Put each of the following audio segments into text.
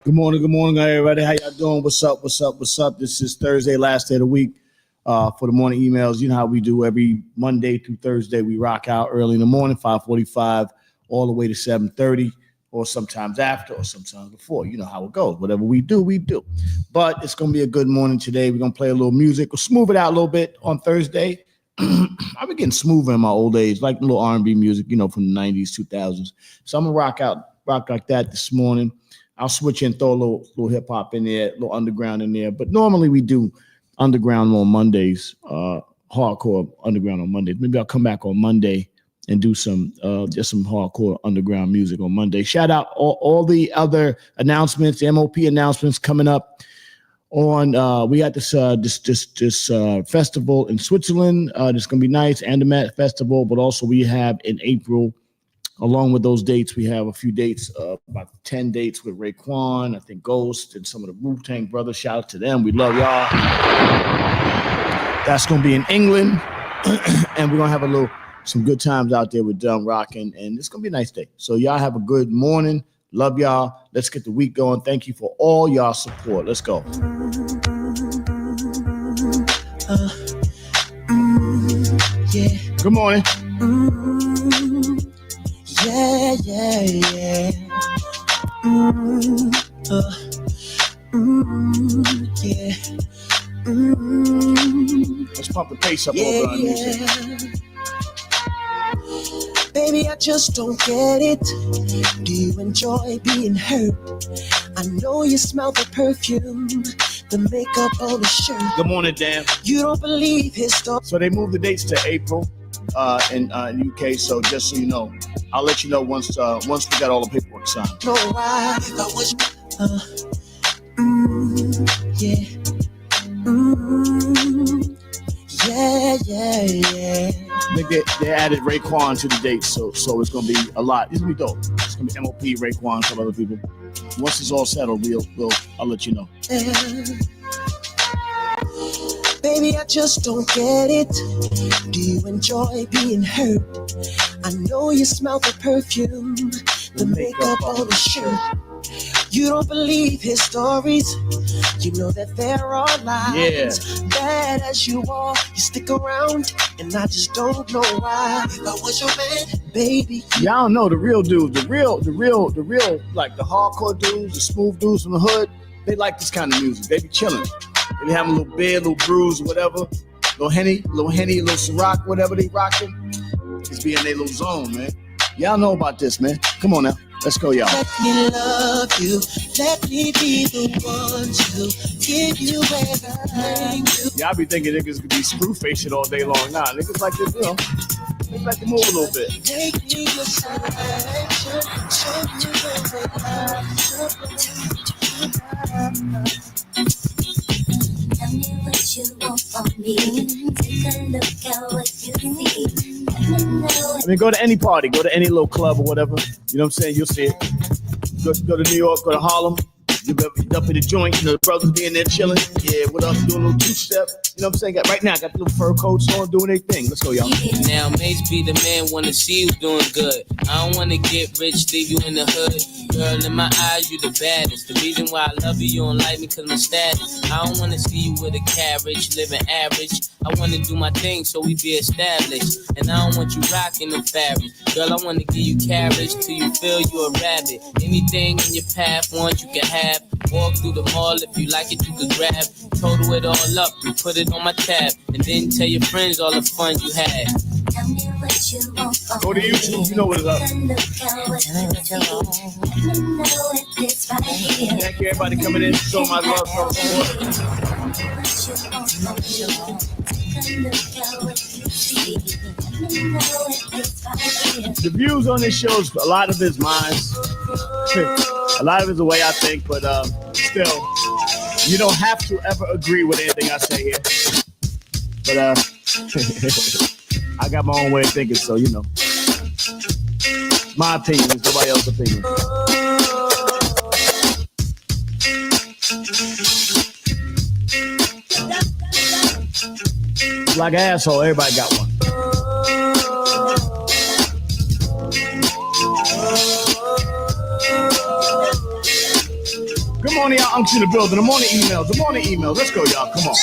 Good morning, everybody. How y'all doing? What's up? This is Thursday, last day of the week. For the morning emails, you know how we do every Monday through Thursday. We rock out early in the morning, 5:45, all the way to 7:30, or sometimes after, or sometimes before. You know how it goes. Whatever we do, we do. But it's gonna be a good morning today. We're gonna play a little music. We'll smooth it out a little bit on Thursday. I've been getting smoother in my old age, like a little R&B music, from the 90s, 2000s. So I'm gonna rock like that this morning. I'll switch in, throw a little hip hop in there, a little underground in there. But normally we do underground on Mondays, hardcore underground on Mondays. Maybe I'll come back on Monday and do some just some hardcore underground music on Monday. Shout out all the other announcements, the MOP announcements coming up on. We got this festival in Switzerland. It's gonna be nice, Andermatt Festival, but also we have in April. Along with those dates, we have a few dates, about 10 dates with Raekwon, I think Ghost, and some of the Wu-Tang brothers. Shout out to them. We love y'all. That's going to be in England. And we're going to have some good times out there with Dumb Rockin'. And it's going to be a nice day. So y'all have a good morning. Love y'all. Let's get the week going. Thank you for all y'all support. Let's go. Yeah. Good morning. Yeah. Yeah. Let's pump the pace up over our music. Baby, I just don't get it. Do you enjoy being hurt? I know you smell the perfume, the makeup on the shirt. Good morning, Dan. You don't believe his story. So they moved the dates to April in UK. So just so you know, I'll let you know once we got all the paperwork signed. No, why? If I was, yeah. Yeah. They added Raekwon to the dates, so it's gonna be a lot. It's gonna be dope. It's gonna be MOP, Raekwon, some other people. Once it's all settled, I'll let you know. Baby, I just don't get it. Do you enjoy being hurt? I know you smell the perfume, the makeup on the shirt. You don't believe his stories. You know that there are lies. Yeah. Bad as you are, you stick around, and I just don't know why. If I was your man, baby. Y'all know the real dudes, the real, like the hardcore dudes, the smooth dudes from the hood. They like this kind of music. They be chilling. They be having a little beer, little brews, whatever. Little Henny, little Ciroc, whatever they rocking. It's be in their little zone, man. Y'all know about this, man. Come on now. Let's go, y'all. Let me love you. Let me be the one to give you everything. Y'all be thinking niggas could be screw facing all day long. Nah, niggas like this, Niggas like to move a little bit. Take me your selection. Show you Tell me what you want from me. Take a look at what you see. I mean, go to any party, go to any little club or whatever. You know what I'm saying? You'll see it. Go to New York, go to Harlem. You up in the joint, the brothers being there chilling. Yeah, what up? Doing a little two-step. You know what I'm saying? Right now, I got the little fur coats on, doing their thing. Let's go, y'all. Now, Mace be the man, wanna see you doing good. I don't wanna get rich, leave you in the hood. Girl, in my eyes, you the baddest. The reason why I love you, you don't like me cause my status. I don't wanna see you with a carriage, living average. I wanna do my thing so we be established. And I don't want you rocking the fabric. Girl, I wanna give you carriage till you feel you a rabbit. Anything in your path, want you can have. Walk through the mall, if you like it, you can grab. Total it all up, you put it on my tab. And then tell your friends all the fun you had. Tell me what you want from Go to YouTube, you know what it's up. Thank you, everybody coming in. Show my love, show support. The views on this show, a lot of it's mine. A lot of it's the way I think, but still, you don't have to ever agree with anything I say here. But I got my own way of thinking, so you know. My opinion is nobody else's opinion. Like an asshole, everybody got one. Good morning, y'all. Unks in the building. The morning emails. The morning emails. Let's go, y'all. Come on.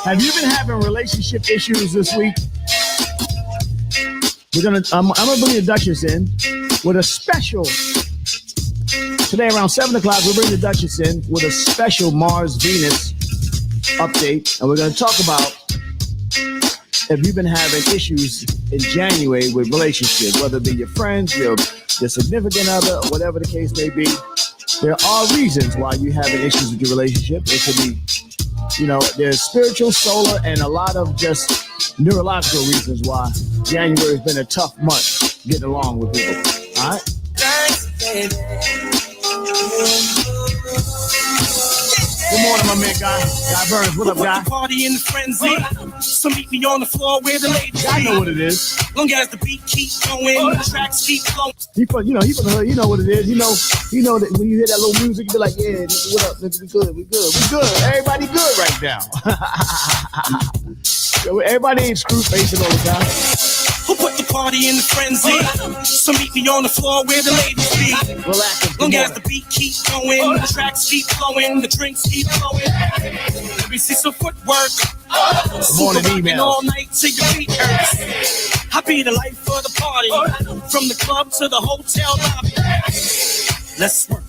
Have you been having relationship issues this week? I'm gonna bring the Duchess in with a special. Today around 7 o'clock, we'll bring the Duchess in with a special Mars-Venus update. And we're going to talk about if you've been having issues in January with relationships, whether it be your friends, your significant other, or whatever the case may be. There are reasons why you're having issues with your relationship. It could be, there's spiritual, solar, and a lot of just neurological reasons why January has been a tough month getting along with people. All right? Thanks, baby. Good morning, my man, Guy Burns. What up, Guy? Party in the frenzy. So meet me on the floor where the ladies. I know what it is. Long as the beat keeps going, the tracks keep flowing. He from the hood. You know what it is. You know that when you hear that little music, you be like, yeah, what up? We good. Everybody good right now. Everybody ain't screw facing all the time. Who put the party in the frenzy? So meet me on the floor where the ladies be. Relax. Long as the beat keeps going, the tracks keep flowing, the drinks keep flowing. Let me see some footwork. Morning email. All night till your feet hurts. I be the life of the party, from the club to the hotel lobby. Let's work.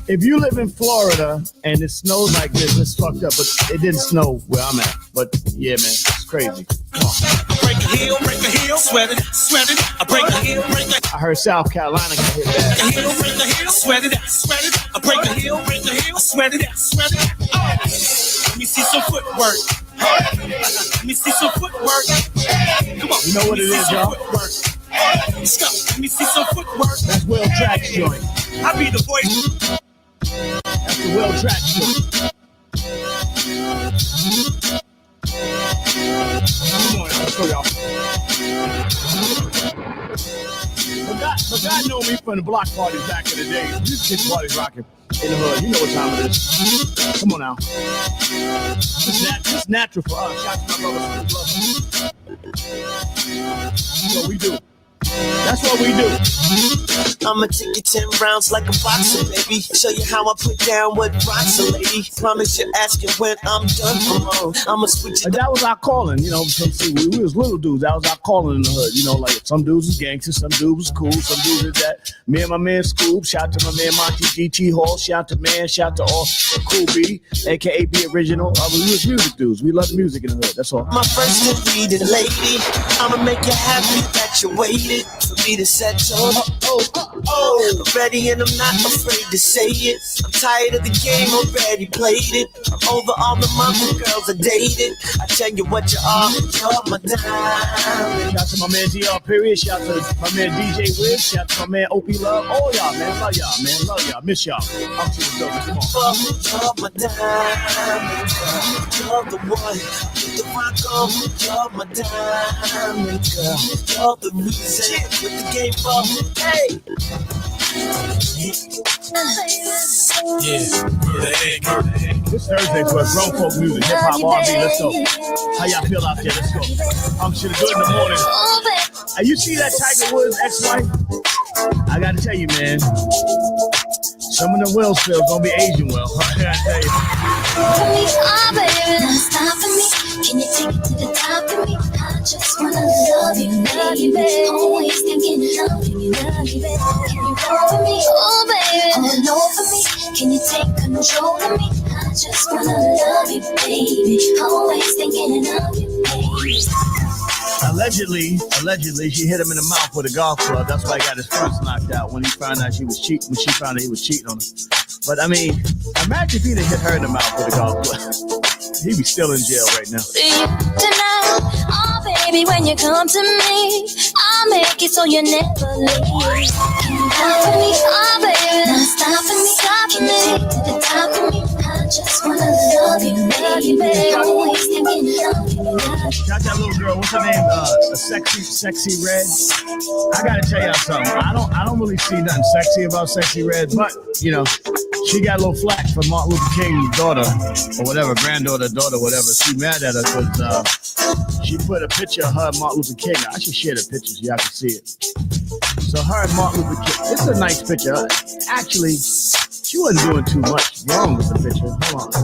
If you live in Florida and it snows like this, it's fucked up. But it didn't snow where I'm at. But yeah, man, it's crazy. Come on. Break a heel, sweat it. I break a heel, I heard South Carolina got hit bad. break a heel, sweat it. I break a heel, sweat it. Let me see some footwork. Let me see some footwork. Come on. You know what it is, y'all? Let's go. Let me see some footwork. That's Will Track's joint. I be the voice. That's the Will Track's joint. Come on, let's go, y'all. But God know me from the block parties back in the day. We used to get parties rocking in the hood. You know what time it is. Come on now. It's natural for us. Shout out to my brothers. That's what we do. That's what we do. I'ma take you 10 rounds like a boxer, baby. Show you how I put down what rocks a lady. Promise you're asking when I'm done for more. I'ma switch it. That was our calling, we was little dudes. That was our calling in the hood. Like some dudes was gangsters, some dudes was cool, some dudes was that. Me and my man Scoob, shout out to my man Monty GT Hall, shout out to all Cool B, aka B Original. We was music dudes. We love music in the hood. That's all. My first and leading lady. I'ma make you happy that you waited for me to settle. I'm ready and I'm not afraid to say it. I'm tired of the game, already played it. I'm over all the mama girls I dated. I tell you what you are, you're my diamond. Shout out to my man DR Period. Shout out to my man DJ Wiz. Shout out to my man Opie Love. All y'all, man. Love y'all, man. Love y'all. Miss y'all. I'm to the building. Come on. You're my diamond girl. You're the one. With the rock on. You're my diamond girl. You're the reason with the game up. Hey. This Thursday for grown folk music, hip hop, R&B. Let's go. How y'all feel out there? Let's go. I'm shit good in the morning. And you see that Tiger Woods ex-wife? I gotta tell you, man. Some of the Will spills gonna be Asian Will. I gotta tell you. Stop for me. Can you take it to the top of me? I just wanna love you, baby. Always thinking of you, baby. Can you roll for me? Oh, baby. All over me. Can you take control of me? I just wanna love you, baby. Always thinking of you, baby. Allegedly, she hit him in the mouth with a golf club. That's why he got his first knocked out when he found out she was cheating. When she found out he was cheating on her. But I mean, imagine if he'd have hit her in the mouth with a golf club. He'd be still in jail right now. Tonight, oh baby, when you come to me, I'll make it so you never leave. Can you come for me, oh baby? Now stop for me, can you take to the top of me? I just wanna love you, baby. Always thinking of you. got that little girl. What's her name? A sexy red. I gotta tell y'all something. I don't really see nothing sexy about Sexy Red, but you know, she got a little flack from Martin Luther King's daughter or whatever, granddaughter, daughter, whatever. She mad at her because she put a picture of her and Martin Luther King. I should share the picture so y'all can see it. So her and Martin Luther King. It's a nice picture. Actually, she wasn't doing too much wrong with the picture. Hold on.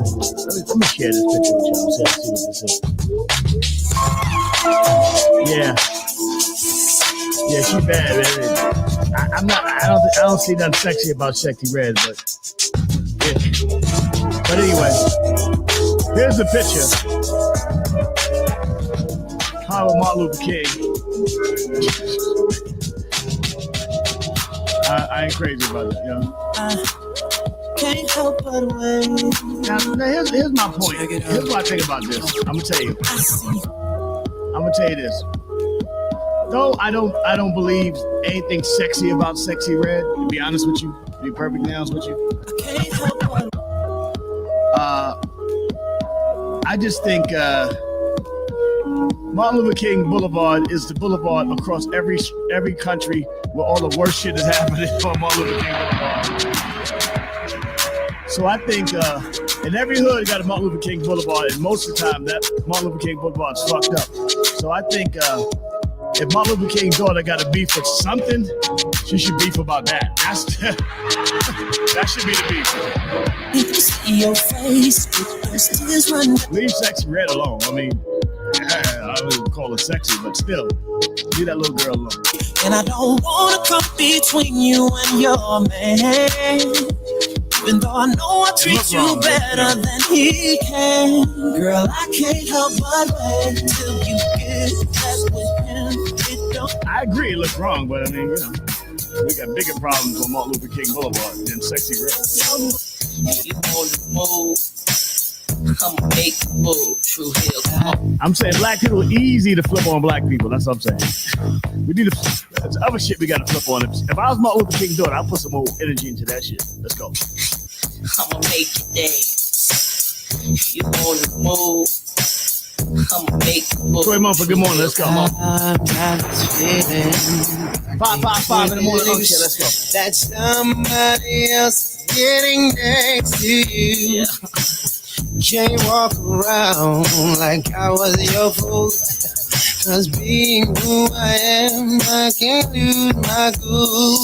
Let me share this picture with y'all so y'all see what this is. Yeah. Yeah, she bad, man. I don't see nothing sexy about Sexy Red, but yeah. But anyway, here's the picture. How Martin Luther King. I ain't crazy about it, you know. Can't help but wait. Now here's my point. Here's what I think about this. I'm gonna tell you this. Though I don't believe anything sexy about Sexy Red. To be honest with you, to be perfectly honest with you, Can't help but I just think Martin Luther King Boulevard is the boulevard across every country where all the worst shit is happening on Martin Luther King Boulevard. So I think in every hood got a Martin Luther King Boulevard, and most of the time that Martin Luther King Boulevard is fucked up. So I think if Martin Luther King's daughter got a beef with something, she should beef about that. That should be the beef. if you see your face, it's tears running. Leave Sexy Red alone. I mean, I don't even call her sexy, but still, leave that little girl alone. And I don't wanna come between you and your man. Even though I know I treat you better than he can. Girl, I can't help but wait till you get that with him. It don't. I agree, it looks wrong, but I mean, you know, we got bigger problems on Martin Luther King Boulevard than Sexy Red. You on the move. I'ma make the move. True Hill, come on. I'm saying black people are easy to flip on black people. That's what I'm saying. We need to. There's other shit we got to flip on. If I was Martin Luther King's daughter, I'd put some more energy into that shit. Let's go. I'ma make it dance. You on the move. I'ma make the move. Troy Mumford, good morning. Let's go. 5:55 in the morning. Okay, let's go. That somebody else getting next to you. Can't walk around like I was your fool. Cause being who I am, I can't lose my cool.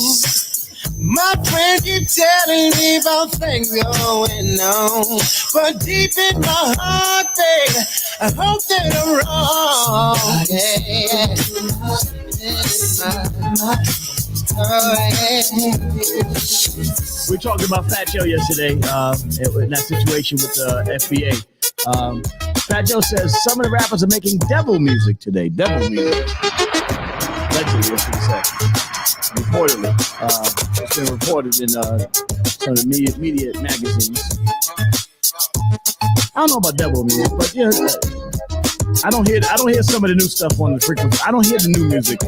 My friend keep telling me about things going on, but deep in my heart, babe, I hope that I'm wrong. We talked about Fat Joe yesterday in that situation with the FBA. Fat Joe says some of the rappers are making devil music today. Devil music. Allegedly, that's what he said. Reportedly. It's been reported in some of the media magazines. I don't know about devil music, but yeah, I don't hear some of the new stuff on the frequency. I don't hear the new music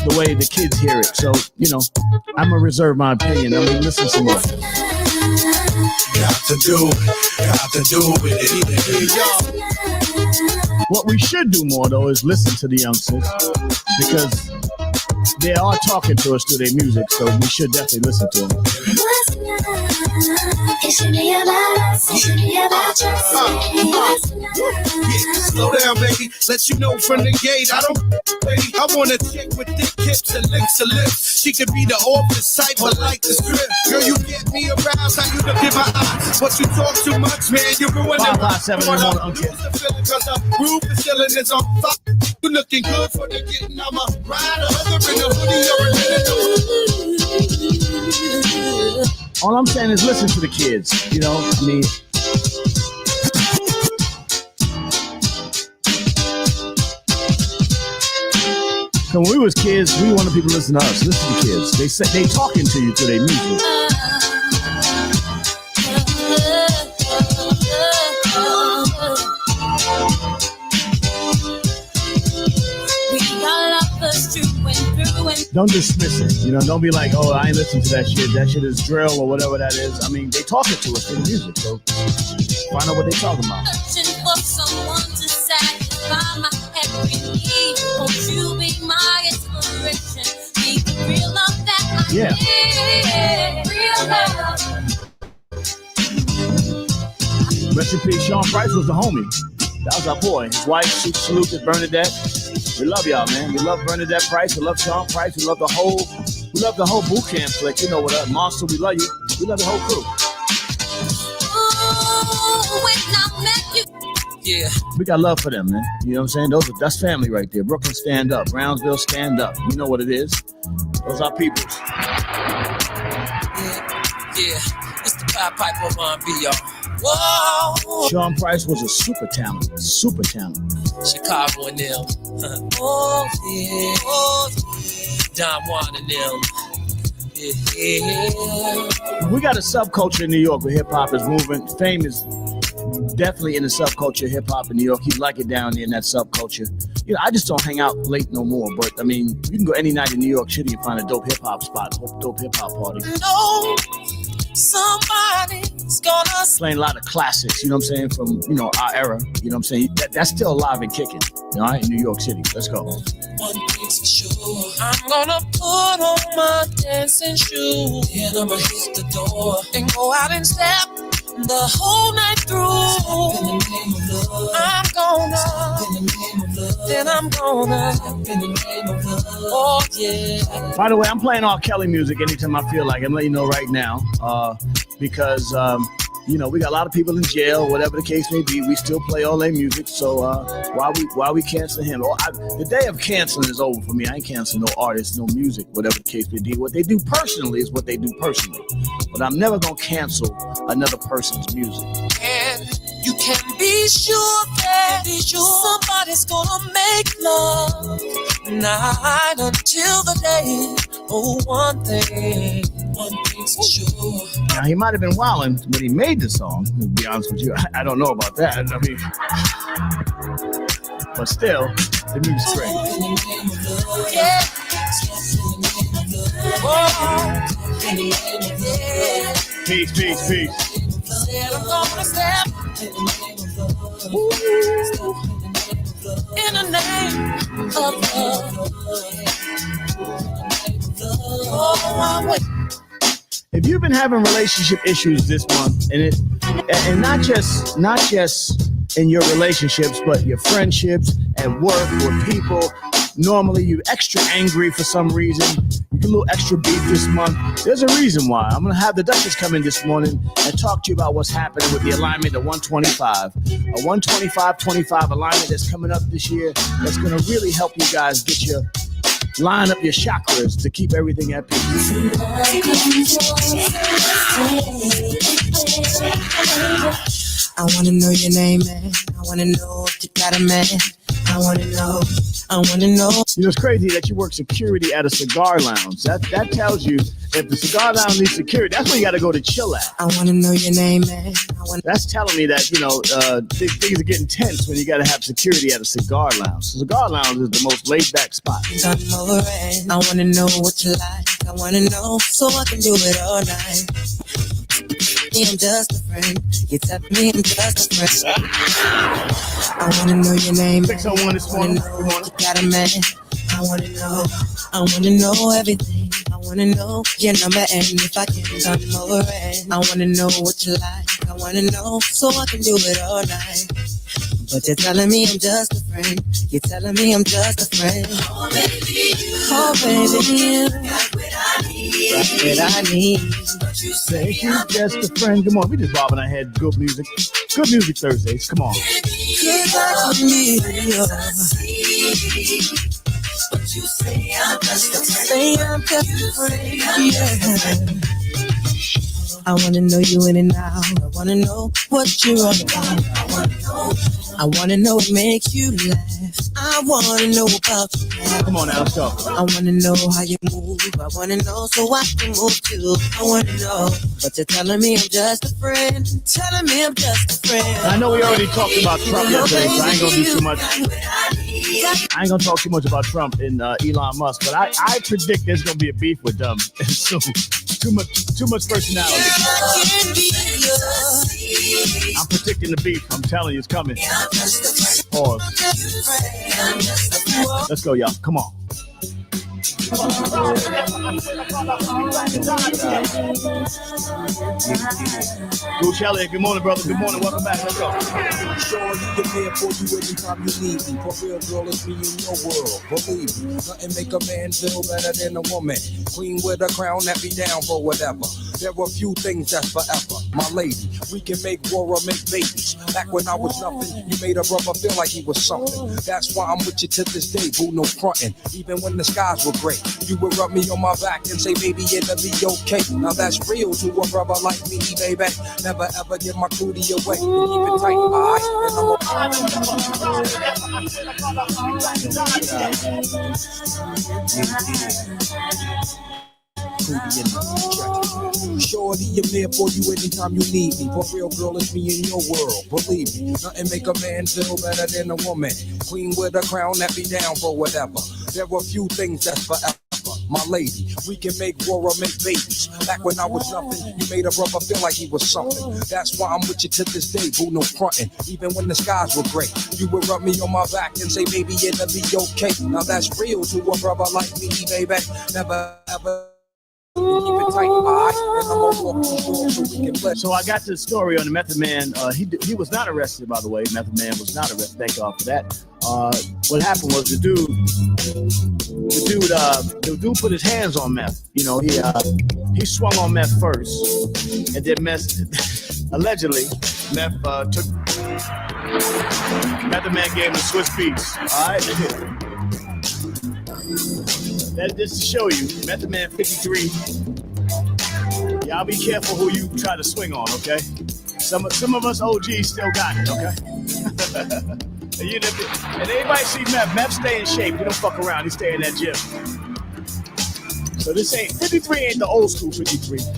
the way the kids hear it. So, you know, I'm gonna reserve my opinion. I'm gonna listen some more. Got to do it. What we should do more though is listen to the youngsters because they are talking to us through their music, so we should definitely listen to them. Slow down, baby. Let you know from the gate. I want a chick with thick hips and licks her lips. She could be the office type, but like the script. Girl, you get me aroused. How you look in my eyes. But you talk too much, man. You ruin it. 557 in the morning. Okay. Cause the roof is ceiling is on fire. You looking good for the getting. I'm a rider. Other in the hoodie or a All I'm saying is listen to the kids. You know, I mean. So when we was kids, we wanted people to listen to us. Listen to kids. They say they talking to you through their music. Don't dismiss it. You know, don't be like, oh, I ain't listening to that shit. That shit is drill or whatever that is. I mean, they talking to us through the music. So find out what they talking about. Searching for someone to satisfy. satisfy my every need. Won't you be my inspiration? Be the real love that I need. Real love. Rest in peace, Sean Price was the homie. That was our boy. His wife, salute to Bernadette. We love y'all, man. We love Bernadette Price. We love Sean Price. We love the whole boot camp clique. You know what up, Monster, we love you. We love the whole crew. Ooh, when I met you. Yeah. We got love for them, man. You know what I'm saying? That's family right there. Brooklyn, stand up. Brownsville, stand up. You know what it is. Those are peoples. Yeah. It's the Pied Piper of R&B, y'all. Whoa. Sean Price was a super talent. Chicago and them. Oh, yeah. Oh, Don Juan and them. Yeah. We got a subculture in New York where hip hop is moving. Fame is definitely in the subculture of hip hop in New York. He'd like it down there in that subculture. You know, I just don't hang out late no more. But I mean, you can go any night in New York City and find a dope hip hop spot, dope hip hop party. No, somebody's gonna playing a lot of classics. You know what I'm saying, from our era. You know what I'm saying. That's still alive and kicking. All right, in New York City. Let's go. One thing's for sure, I'm gonna put on my dancing shoes. Then I'ma hit the door and go out and step the whole night through. In the name of love, I'm gonna. In the name of love, then I'm gonna. In the name of love, oh yeah. By the way, I'm playing R. Kelly music anytime I feel like it. I'm letting you know right now, because we got a lot of people in jail, whatever the case may be. We still play all their music. So why we cancel him? The day of canceling is over for me. I ain't canceling no artists, no music, whatever the case may be. What they do personally is what they do personally. But I'm never gonna cancel another person's music. And you can be sure that somebody's gonna make love night until the day. Oh, one thing's for sure. Now, he might have been wilding when he made the song, to be honest with you. I don't know about that. I mean, but still, the music's great. Yeah. Peace. Said I'm gonna step in the name of love. Oh, wait. If you've been having relationship issues this month, and not just in your relationships, but your friendships, at work, with people, normally you're extra angry for some reason, you get a little extra beef this month. There's a reason why. I'm going to have the Duchess come in this morning and talk to you about what's happening with the alignment of 125. A 125-25 alignment that's coming up this year that's going to really help you guys line up your chakras to keep everything at peace. I wanna know your name, man. I wanna know if you got a man. I wanna know. You know, it's crazy that you work security at a cigar lounge. That tells you if the cigar lounge needs security, that's where you got to go to chill at. I wanna know your name, man. That's telling me that, things are getting tense when you got to have security at a cigar lounge. So cigar lounge is the most laid back spot. I wanna know what you like. I wanna know so I can do it all night. I'm just a friend. You tell me I'm just a friend. I wanna know your name. 601 this morning. Good morning. You got a man. I wanna know everything. I wanna know your number and if I can come over and I wanna know what you like. I wanna know so I can do it all night. But you're telling me I'm just a friend. You're telling me I'm just a friend. Oh, baby, you got what I need. got what I need. But you Say say you're just a friend. Come on, we just bobbing our head. Good music Thursdays. Come on. Good like me. But you say I'm just a friend. Say I'm just a friend. Yeah. I wanna know you in and out. I wanna know what you're all about. I wanna know what makes you laugh. I wanna know about you. Come on now, let's go. I wanna know how you move. I wanna know so I can move too. I wanna know. But you're telling me I'm just a friend. Telling me I'm just a friend. I know we already talked about Trump yesterday, so I ain't gonna do too much. I ain't gonna talk too much about Trump and Elon Musk, but I predict there's gonna be a beef with them soon. Too much personality. I can be yours. I'm predicting the beef. I'm telling you, it's coming. Pause. Let's go, y'all. Come on. Coach Elliott, good morning, brother. Good morning. Welcome back. Let's go. Sure, you can there for you anytime you need me. For real, girl, it's me in your world. Believe me, nothing make a man feel better than a woman. Queen with a crown that be down for whatever. There are few things that's forever. My lady, we can make war or make babies. Back when I was nothing, you made a brother feel like he was something. That's why I'm with you to this day, boo, no frontin'. Even when the skies were gray, you would rub me on my back and say, baby, it'll be okay. Now that's real to a brother like me, baby. Never ever give my cootie away. Keep it tight, alright? And Shorty, I'm there for you anytime you need me. For real, girl, it's me in your world. Believe me, nothing make a man feel better than a woman. Queen with a crown that be down for whatever. There are few things that's forever. My lady, we can make war or make babies. Back when I was nothing, you made a brother feel like he was something. That's why I'm with you to this day, boo, no frontin'. Even when the skies were gray, you would rub me on my back and say, baby, it'll be okay. Now that's real to a brother like me, baby. Never ever. Keep it tight, alright? And I'm gonna walk you through so we can play. So I got the story on the Method Man. He was not arrested, by the way. Method Man was not arrested. Thank God for that. What happened was the dude put his hands on Meth. You know, he swung on Meth first, and then allegedly Meth took. Method Man gave him the Swiss Beats. All right. That just to show you, Method Man 53. Y'all be careful who you try to swing on, okay? Some of us OGs still got it, okay? And everybody see Meth stay in shape. He don't fuck around. He stay in that gym. So this ain't 53 ain't the old school 53. Shout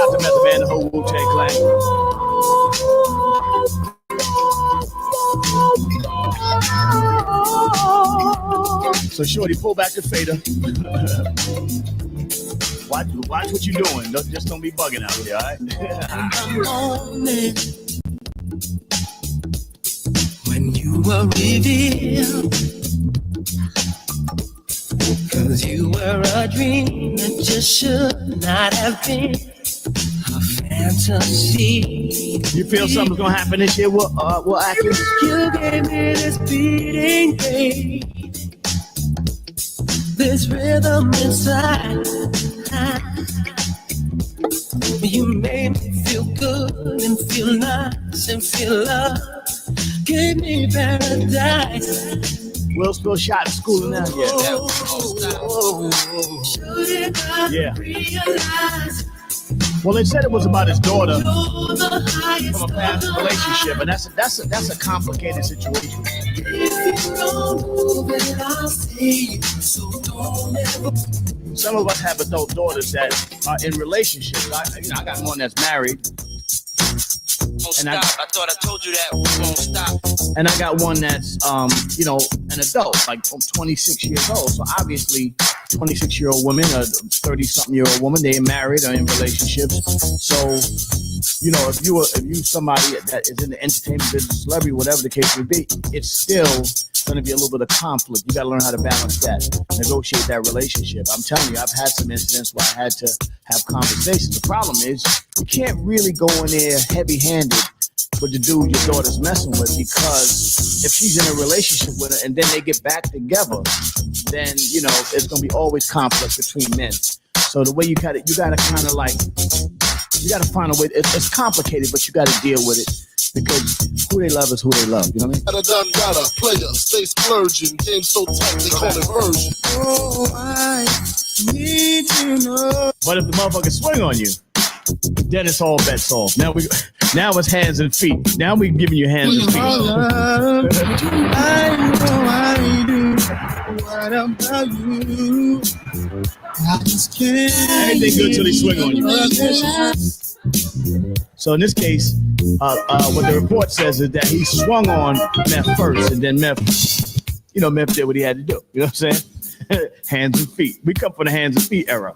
out to Method Man, the whole Wu-Tang Clan. So shorty, pull back the fader. Watch what you're doing. Don't be bugging out here, all right? When you were revealed, 'cause you were a dream that just should not have been a fantasy. You feel something's gonna happen this year? What actors? You gave me this beating pain, this rhythm inside. You made me feel good and feel nice and feel love. Gave me paradise. Will Spill shot in school now? Yeah. Realize Well, they said it was about his daughter from a past relationship, and that's a complicated situation. Some of us have adult daughters that are in relationships. I got one that's married. And I thought I told you that. Won't stop. And I got one that's, an adult, like 26 years old. So obviously, 26-year-old women, a 30-something-year-old woman, they're married or in relationships. So, if you somebody that is in the entertainment business, celebrity, whatever the case may be, it's still going to be a little bit of conflict. You got to learn how to balance that, negotiate that relationship. I'm telling you, I've had some incidents where I had to have conversations. The problem is you can't really go in there heavy-handed with the dude your daughter's messing with, because if she's in a relationship with her and then they get back together, then it's going to be always conflict between men. So the way you gotta kind of find a way. It's complicated, but you got to deal with it, because who they love is who they love. You know what I mean? Gotta player, stay splurging, game so tight they call it version. oh, I need to know. But if the motherfucker swing on you, then it's all bets off. Now it's hands and feet. Now we giving you hands and feet. I know I do. What about you? I just can't. Anything good till he swing on you. So in this case, what the report says is that he swung on Meth first, and then Meth did what he had to do. You know what I'm saying? Hands and feet. We come from the hands and feet era.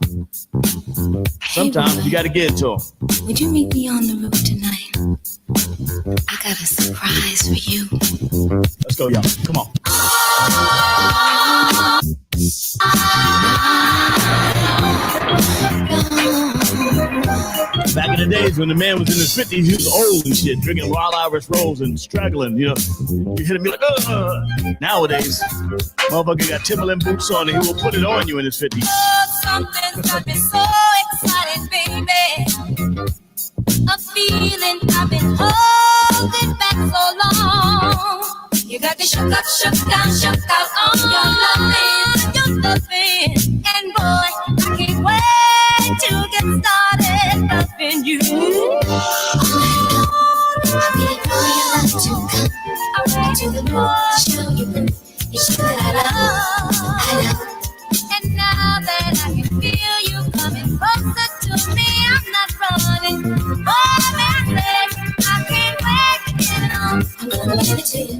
Sometimes you got to get it to them. Would you meet me on the roof tonight? I got a surprise for you. Let's go, y'all. Come on. Back in the days when the man was in his 50s, he was old and shit, drinking Wild Irish Rose and struggling, you know. You hit him be like, Nowadays, motherfucker got Timberland boots on and he will put it on you in his 50s. Oh, something's got me so excited, baby. A feeling I've been holding back so long. You got me shook out on your loving. And boy, I can't wait to get started loving you. I'm ready for your love to come. I'm ready to the moon to show you that I love. And now that I can feel you coming closer to me, I'm not running. Oh, man, I can't wait to get it on. I'm gonna give it to you.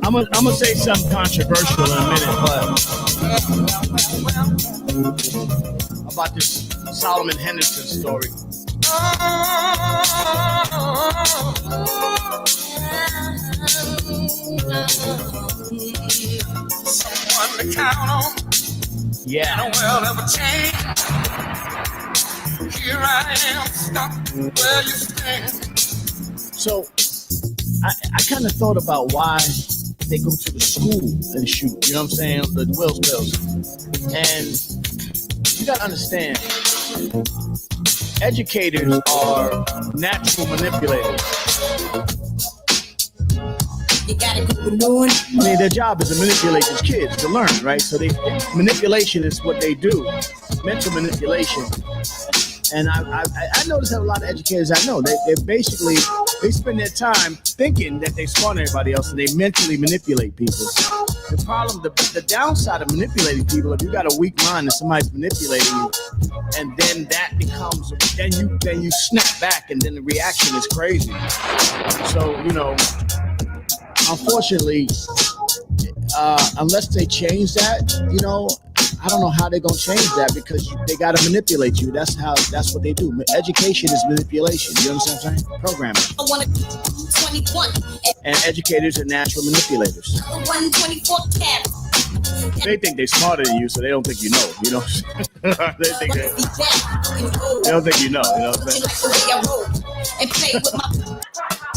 I'm gonna say something controversial in a minute, but about this Solomon Henderson story. Someone to count on. Yeah. No world ever change. Here I am, stuck where you stand. So I kind of thought about why they go to the school and shoot, you know what I'm saying? The Will spills. And you gotta understand, educators are natural manipulators. You gotta go alone. I mean, their job is to manipulate these kids to learn, right? So manipulation is what they do, mental manipulation. And I notice that a lot of educators I know, they basically spend their time thinking that they smarter than everybody else and they mentally manipulate people. The problem, the downside of manipulating people, if you got a weak mind and somebody's manipulating you, and then that becomes, then you snap back and then the reaction is crazy. So, you know, unfortunately, unless they change that, you know, I don't know how they're gonna change that because they gotta manipulate you. That's what they do. Education is manipulation. You understand what I'm saying? Programming. I want 21. And educators are natural manipulators. 124 carats. They think they're smarter than you, so they don't think you know. You know, they don't think you know. You know what I'm saying? And play with my.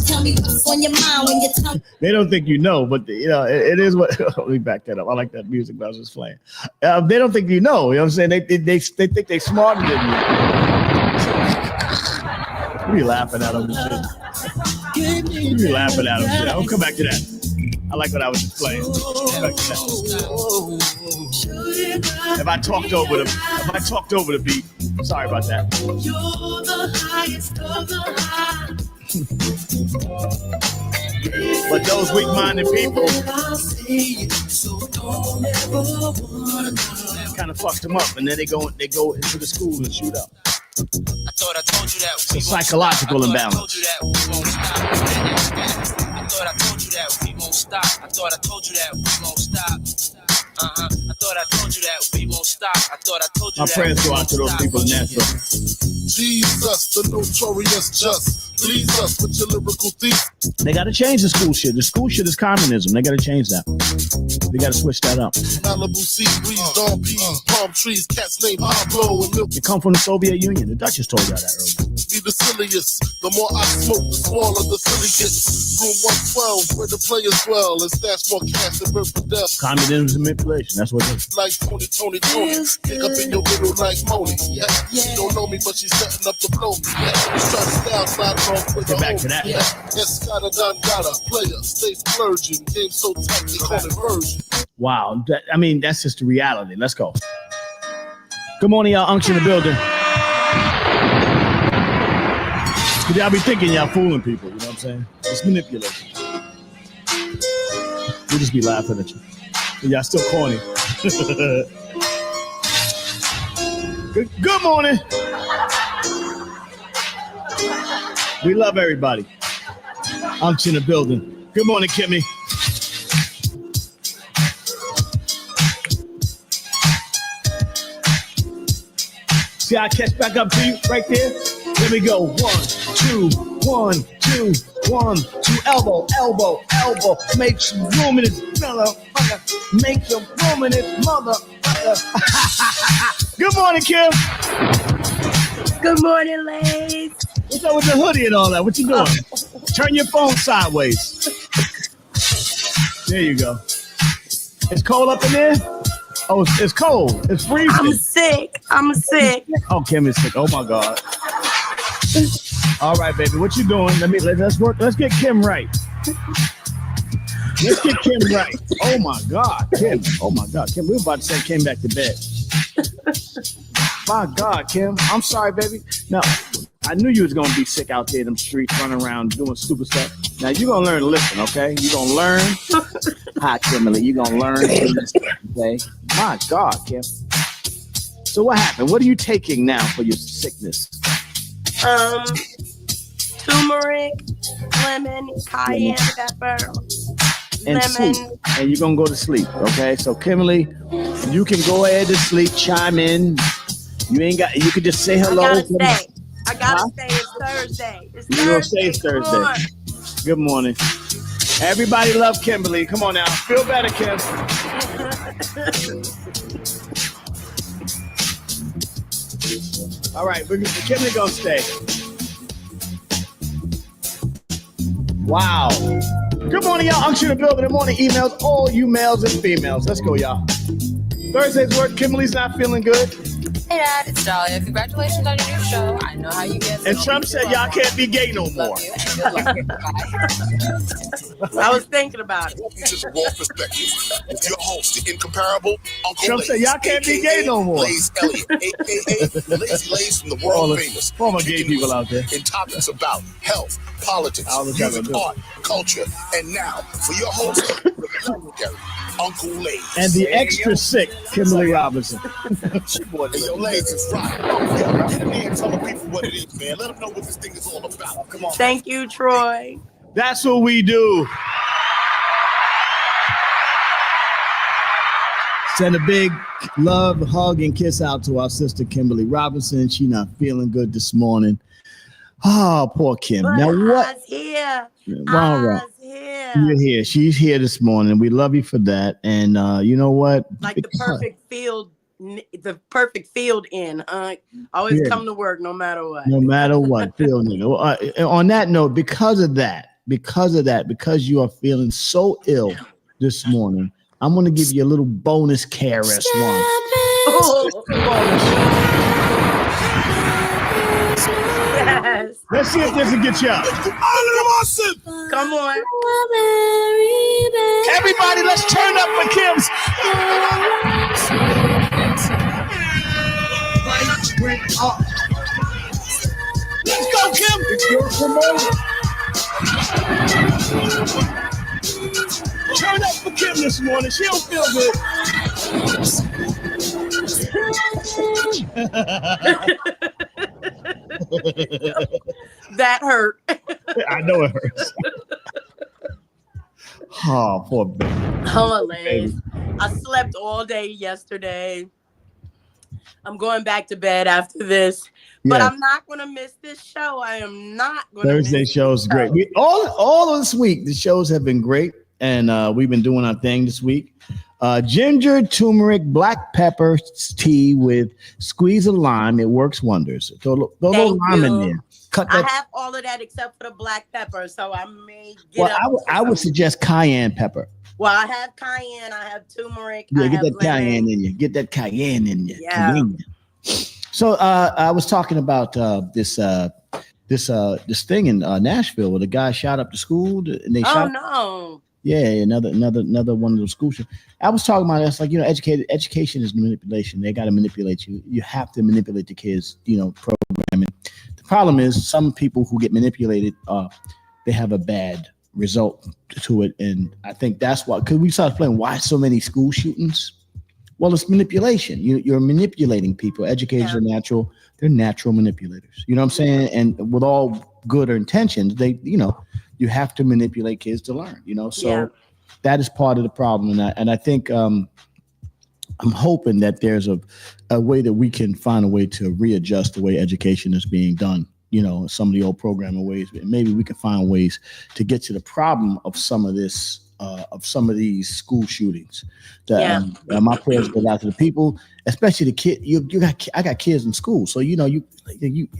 Tell me what's on your mind when you tell. They don't think you know, but you know it is what. Let me back that up. I like that music that I was just playing. They don't think you know. You know what I'm saying? They think they're smarter than you. What are you laughing at them and shit? What are you laughing at them shit? I'll come back to that. I like what I was just playing. Back to that. If I talked over the beat, sorry about that. You're the highest of the high. But those weak-minded people kind of fucked them up, and then they go into the schools and shoot up. I thought I told you that. It's a psychological imbalance. I thought I told you that we won't stop. I thought I told you that we won't stop. I thought I told you that we won't stop. I thought I told you My that. My prayers go out to those people in Nashville. Jesus, the notorious just. Please us with your lyrical thief. They got to change the school shit. The school shit is communism. They got to change that. They got to switch that up. Malibu sea breeze, dawn peas, palm trees, cats named Pablo and milk. They come from the Soviet Union. The Duchess told y'all that earlier. Be the silliest. The more I smoke, the smaller the silly gets. Room 112, where the players dwell, and stash more cash than birth for death. Communism is manipulation. That's what it is. Like Tony. Pick up in your middle like Moni. Yeah, she don't know me, but she's setting up to blow me. Yeah, she's trying to style slide off with Get back to that. Yeah, Escada Dangada, player, stay splurging. Game so tight, they call it version. Wow. I mean, that's just the reality. Let's go. Good morning, y'all. Unks in the building. Y'all be thinking y'all fooling people. You know what I'm saying? It's manipulation. We just be laughing at you. But y'all still corny. Good morning. We love everybody. I'm in the building. Good morning, Kimmy. See how I catch back up to you right there? There we go. 1, 2, 1, 2, 1, 2. Elbow, elbow, elbow. Make some room in this motherfucker. Make some room in this motherfucker. Good morning, Kim. Good morning, ladies. What's up with the hoodie and all that? What you doing? Turn your phone sideways. There you go. It's cold up in there? Oh, it's cold. It's freezing. I'm sick. Oh, Kim is sick. Oh my God. All right, baby. What you doing? Let's work. Let's get Kim right. Let's get Kim right. Oh my God, Kim. Oh my God, Kim. We were about to send Kim back to bed. My God, Kim. I'm sorry, baby. No, I knew you was gonna be sick out there in them streets, running around doing stupid stuff. Now you're gonna learn to listen, okay? You're gonna learn. Hi, Kimberly. You're gonna learn to listen, okay? My God, Kim. So what happened? What are you taking now for your sickness? Turmeric, lemon, cayenne pepper, And lemon. sleep. And you're gonna go to sleep, okay? So Kimberly, you can go ahead to sleep, chime in. You can just say hello. I gotta stay. It's Thursday. You're gonna say it's Thursday. Good morning. Everybody love Kimberly. Come on now. Feel better, Kim. All right, Kimberly gonna stay. Wow. Good morning, y'all. I'm the building. Good morning, emails. All you males and females. Let's go, y'all. Thursday's work. Kimberly's not feeling good. Hey, Dad, it's Dahlia. Congratulations on your new show. I know how you get. And Trump said y'all can't be gay no more. Love you. And good luck. Bye. I was thinking about it. Just raw perspective. With your host, the incomparable Uncle Trump said y'all can't be gay no more. Lays Elliott, a.k.a. Lazy Lays from the world famous. Former gay people out there. In topics about health, politics, music, art, culture, and now for your host, Uncle Lays. And the extra sick Kimberly Robinson. Yo, Lays is right. Get in there and tell the people what it is, man. Let them know what this thing is all about. Come on. Thank you, Troy. That's what we do. Send a big love, hug, and kiss out to our sister Kimberly Robinson. She not feeling good this morning. Oh, poor Kim. But now what? I's here. All right. I's here. You're here. She's here this morning. We love you for that. And you know what? Like the perfect field in. Always come to work no matter what. No matter what. On that note, because you are feeling so ill this morning, I'm going to give you a little bonus KRS One. Yes. Let's see if this will get you up. Come on. Everybody, let's turn up for Kim's. Let's go, Kim. It's your promoter. Turn up for Kim this morning. She don't feel good. That hurt. I know it hurts. Oh, poor baby. Oh, Liz. I slept all day yesterday. I'm going back to bed after this, but I'm not going to miss this show. I am not going to miss Thursday show is great. All of this week, the shows have been great, and we've been doing our thing this week. Ginger, turmeric, black pepper tea with squeeze of lime. It works wonders. Throw a little lime in there. I have all of that except for the black pepper, so I may get I would suggest cayenne pepper. Well, I have cayenne, I have turmeric. Yeah, get that lemon. cayenne in you. Get that cayenne in you. Yeah. Cayenne. So I was talking about this thing in Nashville where the guy shot up the school and they shot. No. Yeah, another one of those school shootings. I was talking about it's like, education is manipulation. They got to manipulate you. You have to manipulate the kids, programming. The problem is some people who get manipulated, they have a bad result to it. And I think that's why, because we started explaining why so many school shootings. Well, it's manipulation. You're manipulating people. Educators are natural. They're natural manipulators. You know what I'm saying? And with all good intentions, they you have to manipulate kids to learn, so that is part of the problem. And I think I'm hoping that there's a way that we can find a way to readjust the way education is being done, some of the old programming ways. Maybe we can find ways to get to the problem of some of this, of some of these school shootings. My prayers go out to the people, especially the kid. I got kids in school, so you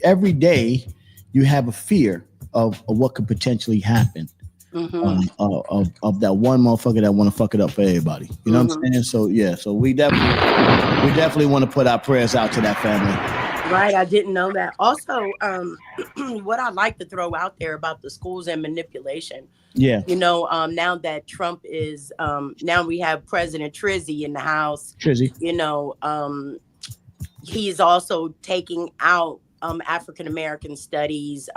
every day you have a fear of what could potentially happen. Of that one motherfucker that want to fuck it up for everybody. You know what I'm saying? So we definitely want to put our prayers out to that family. Right, I didn't know that. Also, what I like to throw out there about the schools and manipulation. Yeah. Now that Trump is, now we have President Trizzy in the House. Trizzy. He's also taking out African American studies,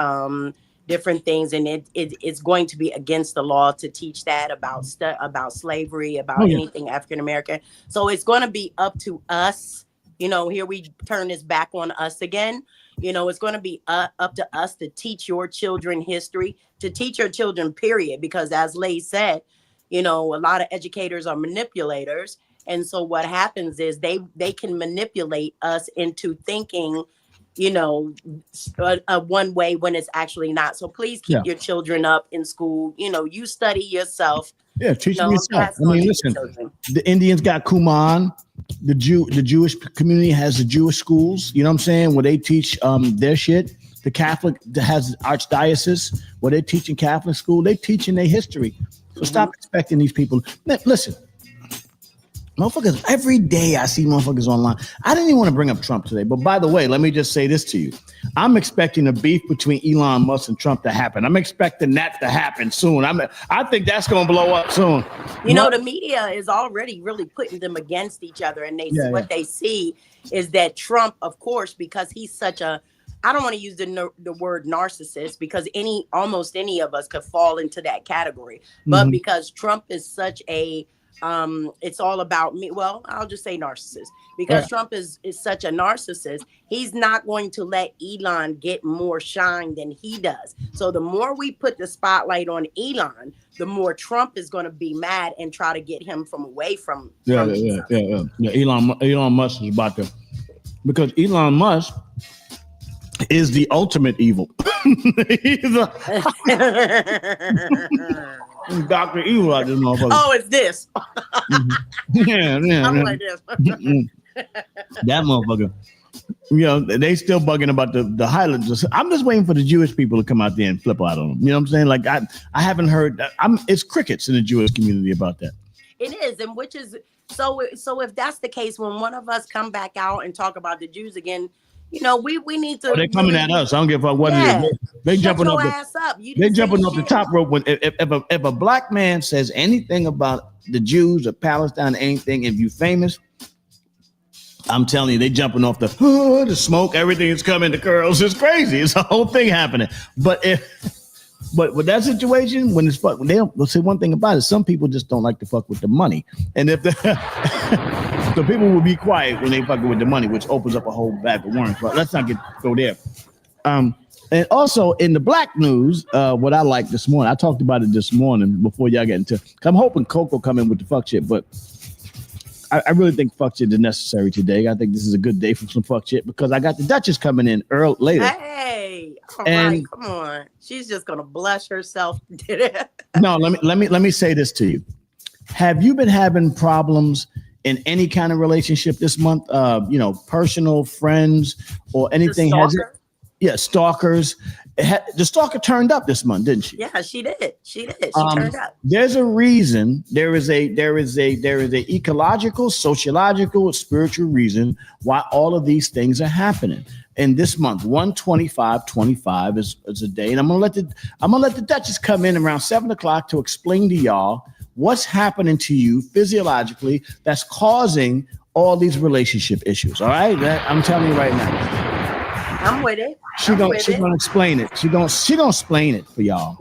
different things, and it's going to be against the law to teach that about slavery, about anything African American. So it's going to be up to us. Here we turn this back on us again. It's going to be up to us to teach your children history, to teach your children, period. Because as Lay said, a lot of educators are manipulators. And so what happens is they can manipulate us into thinking, one way when it's actually not. So please keep your children up in school. You study yourself. Yeah, teach them yourself. I mean, listen, the Indians got Kuman. The Jewish community has the Jewish schools. You know what I'm saying? Where they teach their shit. The Catholic has archdiocese where they're teaching Catholic school. They teaching their history. So stop expecting these people. Listen. Motherfuckers, every day I see motherfuckers online. I didn't even want to bring up Trump today, but by the way, let me just say this to you. I'm expecting a beef between Elon Musk and Trump to happen. I'm expecting that to happen soon. I think that's going to blow up soon. The media is already really putting them against each other, and what they see is that Trump, of course, because he's such a, I don't want to use the word narcissist, because almost any of us could fall into that category, but because Trump is such a it's all about me. Well, I'll just say narcissist, because Trump is such a narcissist. He's not going to let Elon get more shine than he does. So the more we put the spotlight on Elon, the more Trump is going to be mad and try to get him away from. Elon Musk is about to, because Elon Musk is the ultimate evil. Dr. Evil out this motherfucker. Oh, it's this. I'm like this. That motherfucker. They still bugging about the Highlanders. I'm just waiting for the Jewish people to come out there and flip out on them. You know what I'm saying? Like I haven't heard. It's crickets in the Jewish community about that. It is, and which is so. If that's the case, when one of us come back out and talk about the Jews again, we need to. Oh, they're coming at us. I don't give a fuck what it is. They jumping up. They jumping off the top rope. When if a black man says anything about the Jews or Palestine, anything, if you famous, I'm telling you, they jumping off the smoke. Everything is coming. The girls. It's crazy. It's a whole thing happening. But with that situation, when they'll say one thing about it. Some people just don't like to fuck with the money, and if so people will be quiet when they fucking with the money, which opens up a whole bag of worms. But let's not go there. And also in the black news, what I like this morning, I talked about it this morning before y'all get into. I'm hoping Coco come in with the fuck shit, but I really think fuck shit is necessary today. I think this is a good day for some fuck shit because I got the Duchess coming in later. Hey, right, come on, she's just gonna blush herself. No, let me say this to you. Have you been having problems in any kind of relationship this month? Personal, friends, or anything? Has it? Yeah, stalkers. The stalker turned up this month, didn't she? Yeah, she did. She turned up. There's a reason. There is a ecological, sociological, spiritual reason why all of these things are happening. And this month, 1/25/25 is a day, and I'm gonna let the Duchess come in around 7:00 to explain to y'all what's happening to you physiologically that's causing all these relationship issues. All right, I'm telling you right now. I'm with it. She's gonna explain it. She gonna explain it for y'all.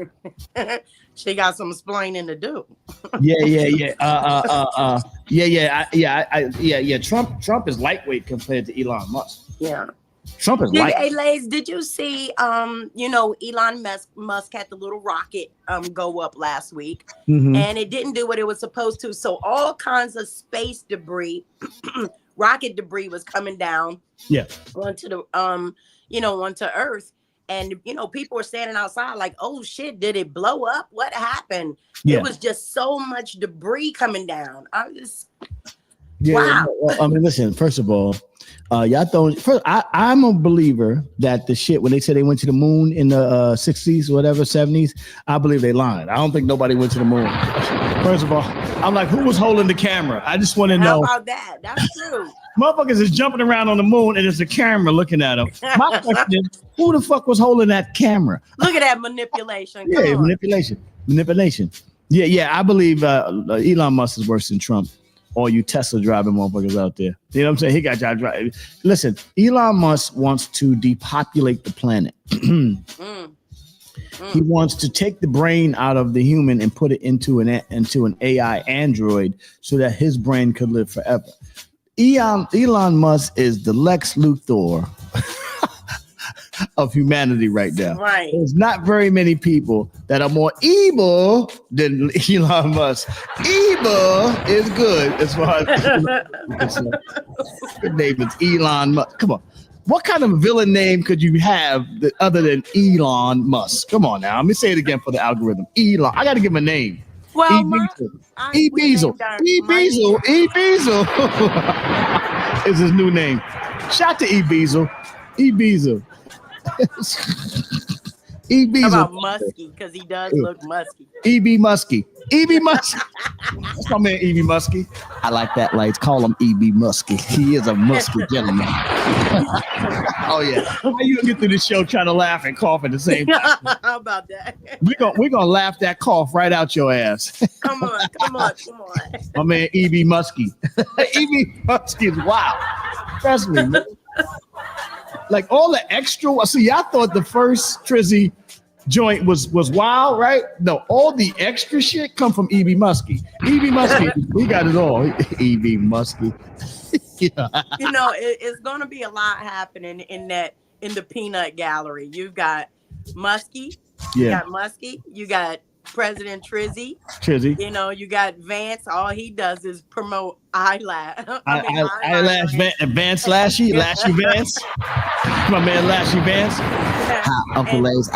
She got some explaining to do. Yeah. Trump is lightweight compared to Elon Musk. Yeah. Trump is like. Hey, Lays, did you see? Elon Musk had the little rocket go up last week, and it didn't do what it was supposed to. So all kinds of space debris, rocket debris, was coming down. Yeah. Onto the onto Earth, and people were standing outside like, oh shit, did it blow up? What happened? Yeah. It was just so much debris coming down. I'm just. Yeah, wow. Well, I mean, listen. First of all, y'all throwing. First, I'm a believer that the shit when they said they went to the moon in the 60s, whatever, 70s. I believe they lied. I don't think nobody went to the moon. First of all, I'm like, who was holding the camera? I just want to know. How about that? That's true. Motherfuckers is jumping around on the moon and there's a camera looking at them. My question is, who the fuck was holding that camera? Look at that manipulation. Yeah, manipulation. Yeah. I believe Elon Musk is worse than Trump. All you Tesla driving motherfuckers out there. You know what I'm saying? He got y'all driving. Listen, Elon Musk wants to depopulate the planet. He wants to take the brain out of the human and put it into an AI android so that his brain could live forever. Elon Musk is the Lex Luthor of humanity right now. Right. There's not very many people that are more evil than Elon Musk. Evil is good as far as good name is Elon Musk. Come on. What kind of villain name could you have other than Elon Musk? Come on now. Let me say it again for the algorithm. Elon. I got to give him a name. Well, E-Beazle is his new name. Shout to E-Beazle. How about Muskie? Because he does look musky. E.B. Muskie. That's my man, E.B. Muskie. I like that lights. Call him E.B. Muskie. He is a musky gentleman. Oh yeah. How you gonna get through this show trying to laugh and cough at the same time? How about that? We're gonna laugh that cough right out your ass. Come on. My man, E.B. Muskie. E.B. Muskie is wild. Trust me, man. Like all the extra. See, y'all thought the first Trizzy joint was wild, right? No, all the extra shit come from E.B. Muskie. E.B. Muskie, we got it all. E.B. Muskie. Yeah. It's going to be a lot happening in the peanut gallery. You've got Muskie. You got Muskie. You got President Trizzy. You got Vance. All he does is promote eyelash. Vance Lashy Vance. My man Lashy Vance. Hi, Uncle Lays.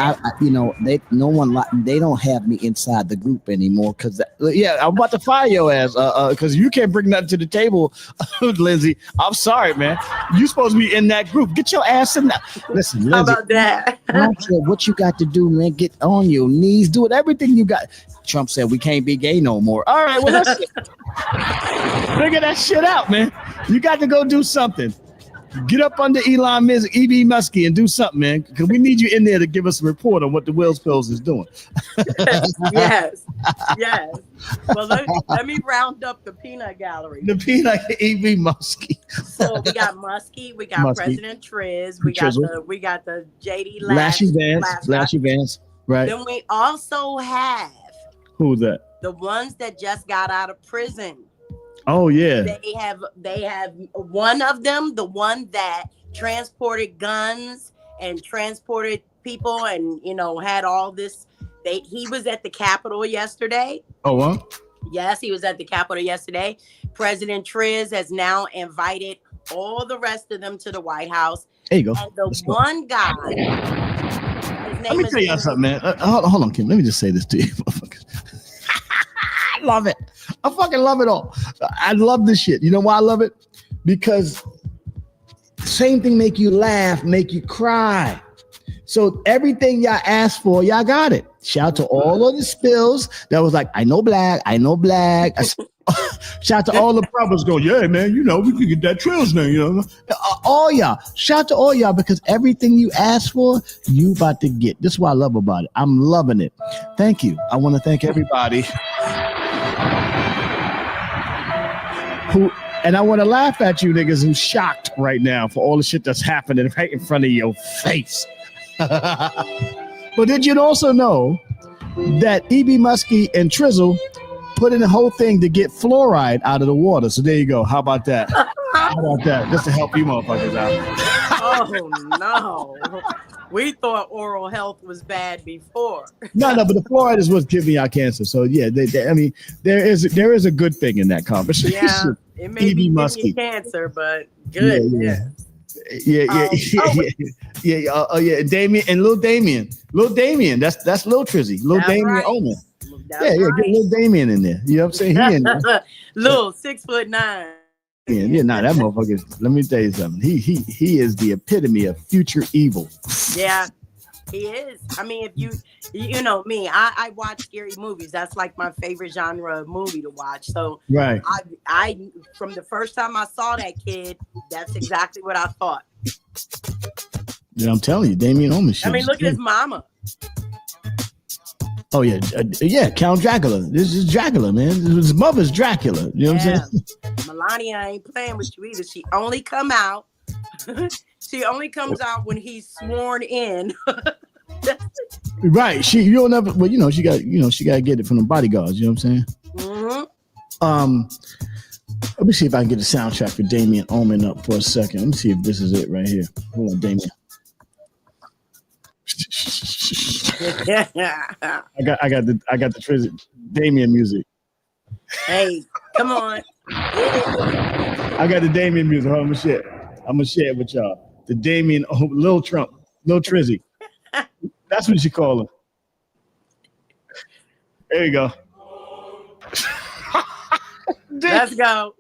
They don't have me inside the group anymore because I'm about to fire your ass because you can't bring nothing to the table, Lindsay. I'm sorry, man. You supposed to be in that group. Get your ass in that. Listen, Lindsay. How about that? I don't care what you got to do, man. Get on your knees. Do it. Everything you got. Trump said we can't be gay no more. All right, well, that's it. Figure that shit out, man. You got to go do something. Get up under E.B. Muskie and do something, man, because we need you in there to give us a report on what the Wills Pills is doing. Yes. Well, let me round up the peanut gallery. The peanut E.B. Muskie. So we got Muskie, we got Muskie. President Triz, we got the JD Lashy Vance, right? Then we also have who's that? The ones that just got out of prison. Oh yeah. They have one of them, the one that transported guns and transported people and had all this. He was at the Capitol yesterday. Oh well. Yes, he was at the Capitol yesterday. President Triz has now invited all the rest of them to the White House. There you go. And the one guy. Let me tell y'all something, man. Hold on, Kim. Let me just say this to you, motherfuckers. I love it. I fucking love it all. I love this shit. You know why I love it? Because same thing make you laugh, make you cry. So everything y'all asked for, y'all got it. Shout to all of the spills that was like, I know black. Shout to all the brothers going, yeah, man, we can get that Trills name, all y'all. Shout to all y'all because everything you asked for, you about to get. This is what I love about it. I'm loving it. Thank you. I want to thank everybody and I want to laugh at you niggas who's shocked right now for all the shit that's happening right in front of your face. But did you also know that E.B. Muskie and Trizzle put in the whole thing to get fluoride out of the water? So there you go. How about that? Just to help you motherfuckers out. Oh no. We thought oral health was bad before. No, but the fluoride is what's giving y'all cancer. So yeah, I mean, there is a good thing in that conversation. Yeah, it may be giving you cancer, but good. Yeah. Damien and Lil Damien. That's Lil Trizzy. Lil Damien right. Omen. That's Get right. Lil Damien in there. You know what I'm saying? He in there. Lil 6'9". Yeah, that motherfucker. Let me tell you something. He is the epitome of future evil. Yeah, he is. I mean, if you know me, I watch scary movies. That's like my favorite genre of movie to watch. So right, I from the first time I saw that kid, that's exactly what I thought. Yeah, I'm telling you, Damien Omen. I mean, look at his mama. Oh yeah, Count Dracula. This is Dracula, man. His mother's Dracula. You know what I'm saying? Melania ain't playing with you either. She only come out. She only comes out when he's sworn in. Right. You don't ever. Well, she got to get it from the bodyguards. You know what I'm saying? Mm-hmm. Let me see if I can get the soundtrack for Damien Omen up for a second. Let me see if this is it right here. Hold on, Damien. I got the Trizzy Damien music. Hey, come on. I got the Damien music. Hold on, I'm gonna share it with y'all. The Damien Lil Trump, Lil Trizzy. That's what you call him. There you go. Let's go.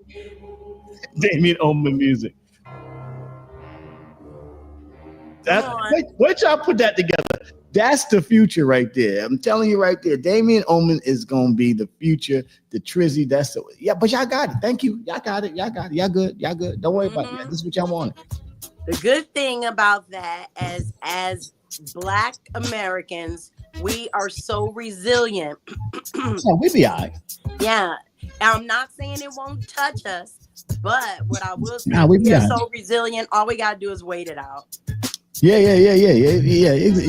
Damien Omen music. Wait y'all put that together. That's the future right there. I'm telling you right there. Damien Omen is gonna be the future. The Trizzy. But y'all got it. Thank you. Y'all got it. Y'all good. Don't worry about it. This is what y'all want. The good thing about that as Black Americans, we are so resilient. We be all right. Yeah. I'm not saying it won't touch us, but what I will say, we are so resilient. All we gotta do is wait it out. Yeah.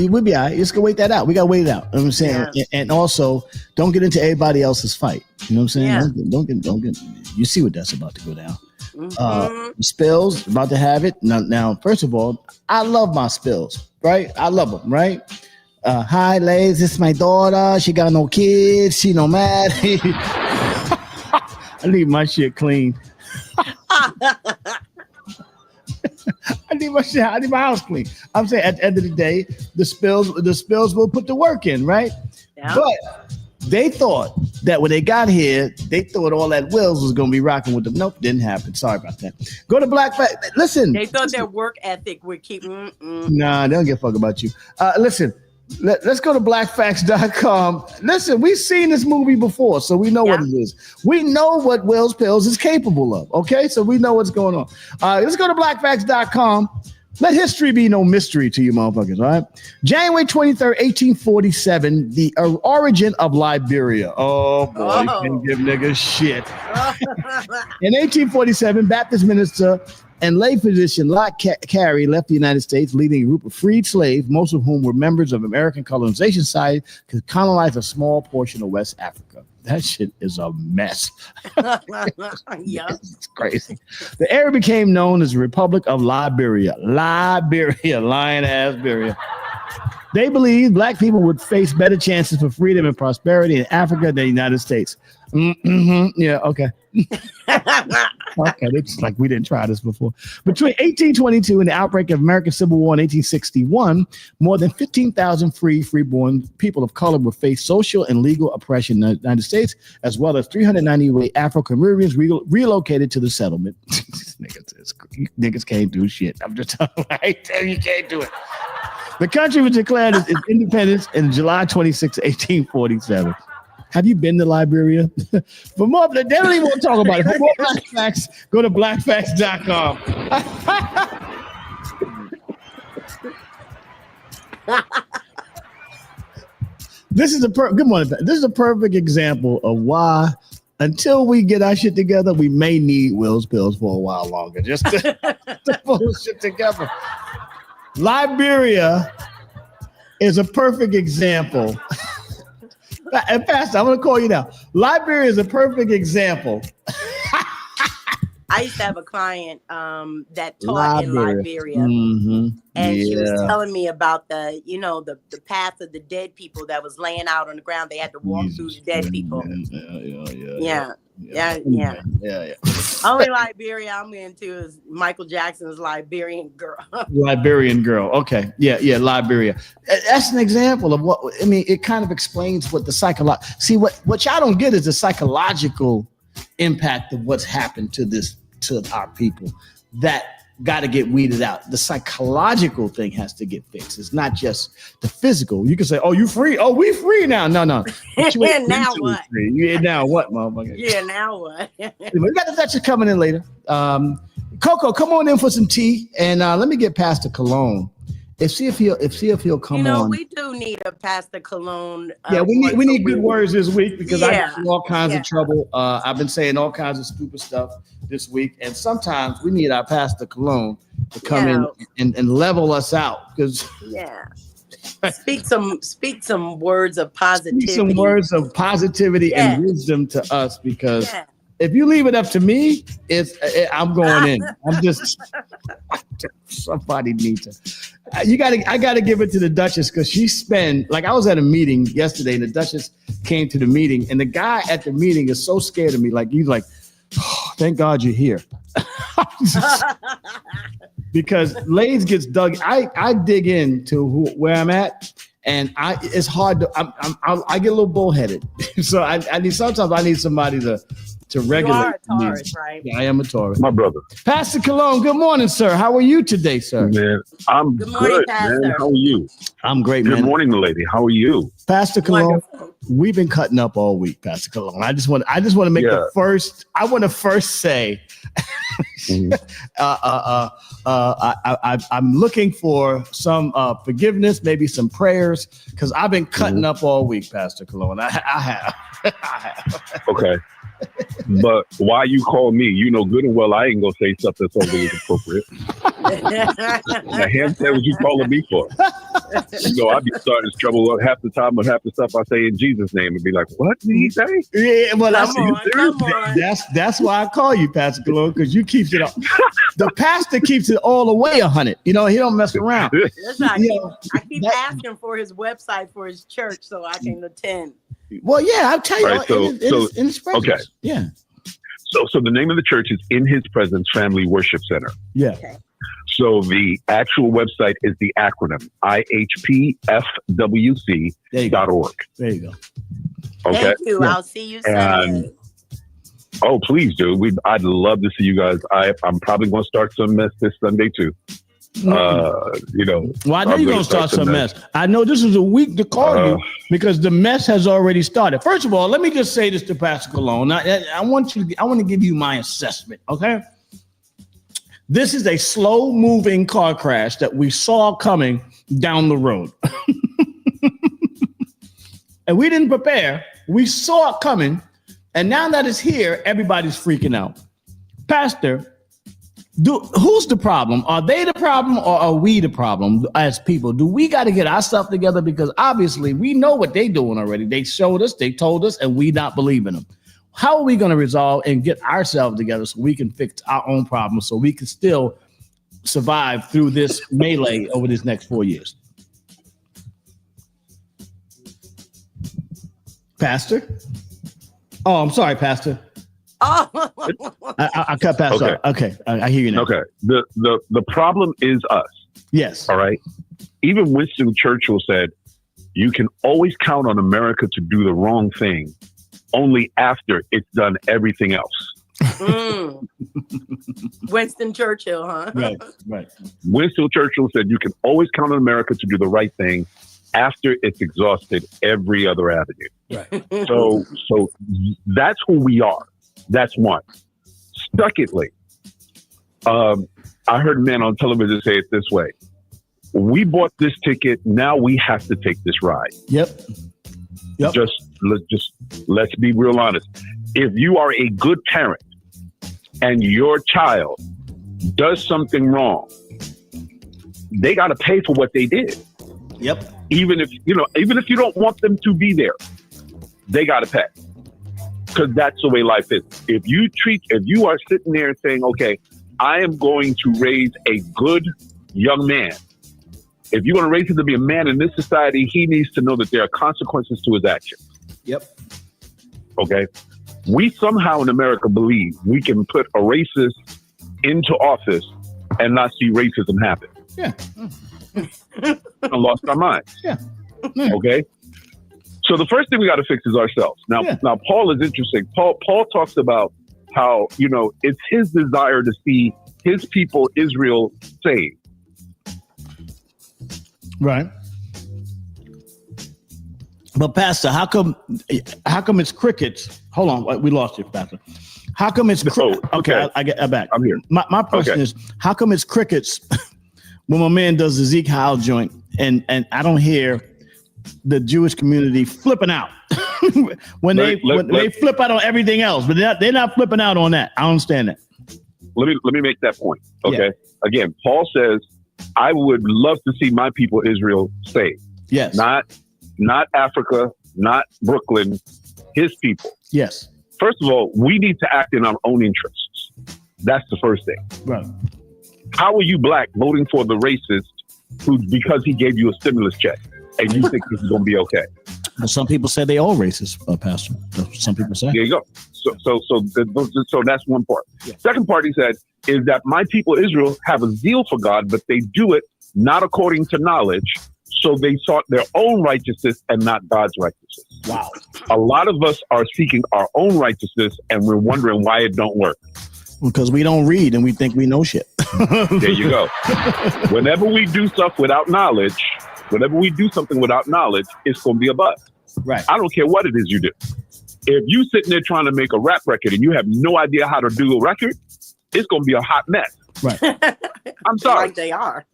We'll be all right. Just go wait that out. We gotta wait it out. You know what I'm saying? Yeah. And also, don't get into everybody else's fight. You know what I'm saying? Yeah. Don't get. You see what that's about to go down. Mm-hmm. Spills about to have it now. First of all, I love my Spills. Right? I love them. Right? Hi, ladies. This is my daughter. She got no kids. She no mad. I leave my shit clean. I need my house clean. I'm saying at the end of the day, the spills will put the work in, right? Yeah. But they thought that when they got here, they thought all that Wills was gonna be rocking with them. Nope, didn't happen. Sorry about that. Go to Black Fact. Listen. They thought their work ethic would keep. Nah, they don't give a fuck about you. Listen. Let's go to blackfacts.com. Listen, we've seen this movie before, so we know what it is. We know what Wills Pills is capable of, okay? So we know what's going on. Let's go to blackfacts.com. Let history be no mystery to you motherfuckers, all right? January 23rd, 1847, the origin of Liberia. Oh, boy, you can't give niggas shit. In 1847, Baptist minister and lay physician Lot Carey left the United States, leading a group of freed slaves, most of whom were members of American Colonization Society, to colonize a small portion of West Africa. That shit is a mess. It's crazy. The area became known as the Republic of Liberia. Liberia, lion-ass Beria. They believed black people would face better chances for freedom and prosperity in Africa than the United States. Mm-hmm. Yeah, okay. Okay, it's like we didn't try this before. Between 1822 and the outbreak of American Civil War in 1861, more than 15,000 freeborn people of color would face social and legal oppression in the United States, as well as 398 Afro-Caribbeans relocated to the settlement. Niggas can't do shit. I'm just telling you, you can't do it. The country was declared its independence in July 26, 1847. Have you been to Liberia? For more, they don't even want to talk about it. For more Black Facts, go to blackfacts.com. This is good morning. This is a perfect example of why, until we get our shit together, we may need Wills Pills for a while longer, just to pull shit together. Liberia is a perfect example. And Pastor, I'm going to call you now. Liberia is a perfect example I used to have a client that taught in Liberia. Mm-hmm. And she was telling me about the path of the dead people that was laying out on the ground. They had to walk through the dead people. Yeah. Only Liberia I'm into is Michael Jackson's Liberian Girl. Liberian Girl. Okay. Yeah, Liberia. That's an example of what, I mean, it kind of explains what the see, what y'all don't get is the psychological impact of what's happened to our people that got to get weeded out. The psychological thing has to get fixed. It's not just the physical. You can say, "Oh, you free? Oh, we free now?" No. Now what? Yeah, now what, motherfucker? Yeah, now what? We got the Duchess coming in later. Coco, come on in for some tea, and let me get Pastor Cologne. See if he'll come on. We do need a Pastor Cologne. We need good words this week because I got in all kinds of trouble. I've been saying all kinds of stupid stuff this week, and sometimes we need our Pastor Cologne to come in and level us out because speak some words of positivity. Speak some words of positivity and wisdom to us because. If you leave it up to me, I'm going in. I'm just somebody needs to. I gotta give it to the Duchess because I was at a meeting yesterday and the Duchess came to the meeting and the guy at the meeting is so scared of me. Like he's like, oh, thank God you're here. Because Lays gets dug. I dig into where I'm at. And it's hard to. I get a little bullheaded, so I need somebody to regulate. You are a Taurus, right? Yeah, I am a Taurus. My brother, Pastor Cologne. Good morning, sir. How are you today, sir? Man, I'm good. Morning, man. How are you? I'm great, man. Good morning, lady. How are you, Pastor Cologne? We've been cutting up all week, Pastor Cologne. I just want to make the first. I want to first say. I'm looking for some forgiveness, maybe some prayers, because I've been cutting up all week, Pastor Cologne. I have. Okay. But why you call me? You know good and well I ain't gonna say stuff that's overly appropriate. The hand said what you calling me for. I be starting to trouble half the time with half the stuff I say in Jesus' name and be like, what did he say? Yeah, well, that's why I call you, Pastor Cologne, because you keep it up. The pastor keeps it all the way 100. He don't mess around. That's right. I keep asking for his website for his church so I can attend. Well, yeah, I'll tell you. Right, in his presence. Okay. Yeah. So the name of the church is In His Presence Family Worship Center. Yeah. Okay. So the actual website is the acronym IHPFWC.org. There you go. Okay. Thank you. Yeah. I'll see you Sunday. Oh, please do. I'd love to see you guys. I'm probably going to start some mess this Sunday too. Well, I know you're going to start some mess. I know this is a week to call you because the mess has already started. First of all, let me just say this to Pastor Cologne. I want to give you my assessment. Okay. This is a slow moving car crash that we saw coming down the road. And we didn't prepare. We saw it coming. And now that it's here, everybody's freaking out. Pastor, who's the problem? Are they the problem or are we the problem as people? Do we got to get our stuff together? Because obviously we know what they're doing already. They showed us, they told us, and we not believing them. How are we going to resolve and get ourselves together so we can fix our own problems so we can still survive through this melee over this next 4 years? Pastor? Oh, I'm sorry, Pastor. Oh, I cut past. Okay, I hear you now. Okay, the problem is us. Yes. All right. Even Winston Churchill said, "You can always count on America to do the wrong thing, only after it's done everything else." Winston Churchill, huh? Right. Winston Churchill said, "You can always count on America to do the right thing after it's exhausted every other avenue." Right. So that's who we are. That's one. Secondly, I heard a man on television say it this way: we bought this ticket, now we have to take this ride. Yep. Let's be real honest. If you are a good parent and your child does something wrong, they got to pay for what they did. Yep. Even if you don't want them to be there, they got to pay. because that's the way life is. If you are sitting there saying, okay, I am going to raise a good young man. If you're going to raise him to be a man in this society, he needs to know that there are consequences to his actions. Yep. Okay. We somehow in America believe we can put a racist into office and not see racism happen. Yeah. I lost our minds. Yeah. Okay. So the first thing we got to fix is ourselves. Now Paul is interesting. Paul talks about how, it's his desire to see his people, Israel, saved. Right. But Pastor, how come it's crickets? Hold on, we lost you, Pastor. How come it's okay? I get back. I'm here. My question is, how come it's crickets when my man does the Zeke Howe joint, and I don't hear the Jewish community flipping out when they flip out on everything else, but they're not flipping out on that. I don't understand that. Let me make that point. Okay. Yeah. Again, Paul says, I would love to see my people Israel saved. Yes. Not Africa, not Brooklyn, his people. Yes. First of all, we need to act in our own interests. That's the first thing. Right. How are you black voting for the racist because he gave you a stimulus check and you think this is going to be okay? Well, some people say they all racist, Pastor. Some people say. There you go. So that's one part. Yeah. Second part, he said, is that my people Israel have a zeal for God, but they do it not according to knowledge. So they sought their own righteousness and not God's righteousness. Wow. A lot of us are seeking our own righteousness and we're wondering why it don't work. Because we don't read and we think we know shit. There you go. Whenever we do stuff without knowledge, it's going to be a bust. Right. I don't care what it is you do. If you sitting there trying to make a rap record and you have no idea how to do a record, it's going to be a hot mess. Right. I'm sorry. Like they are.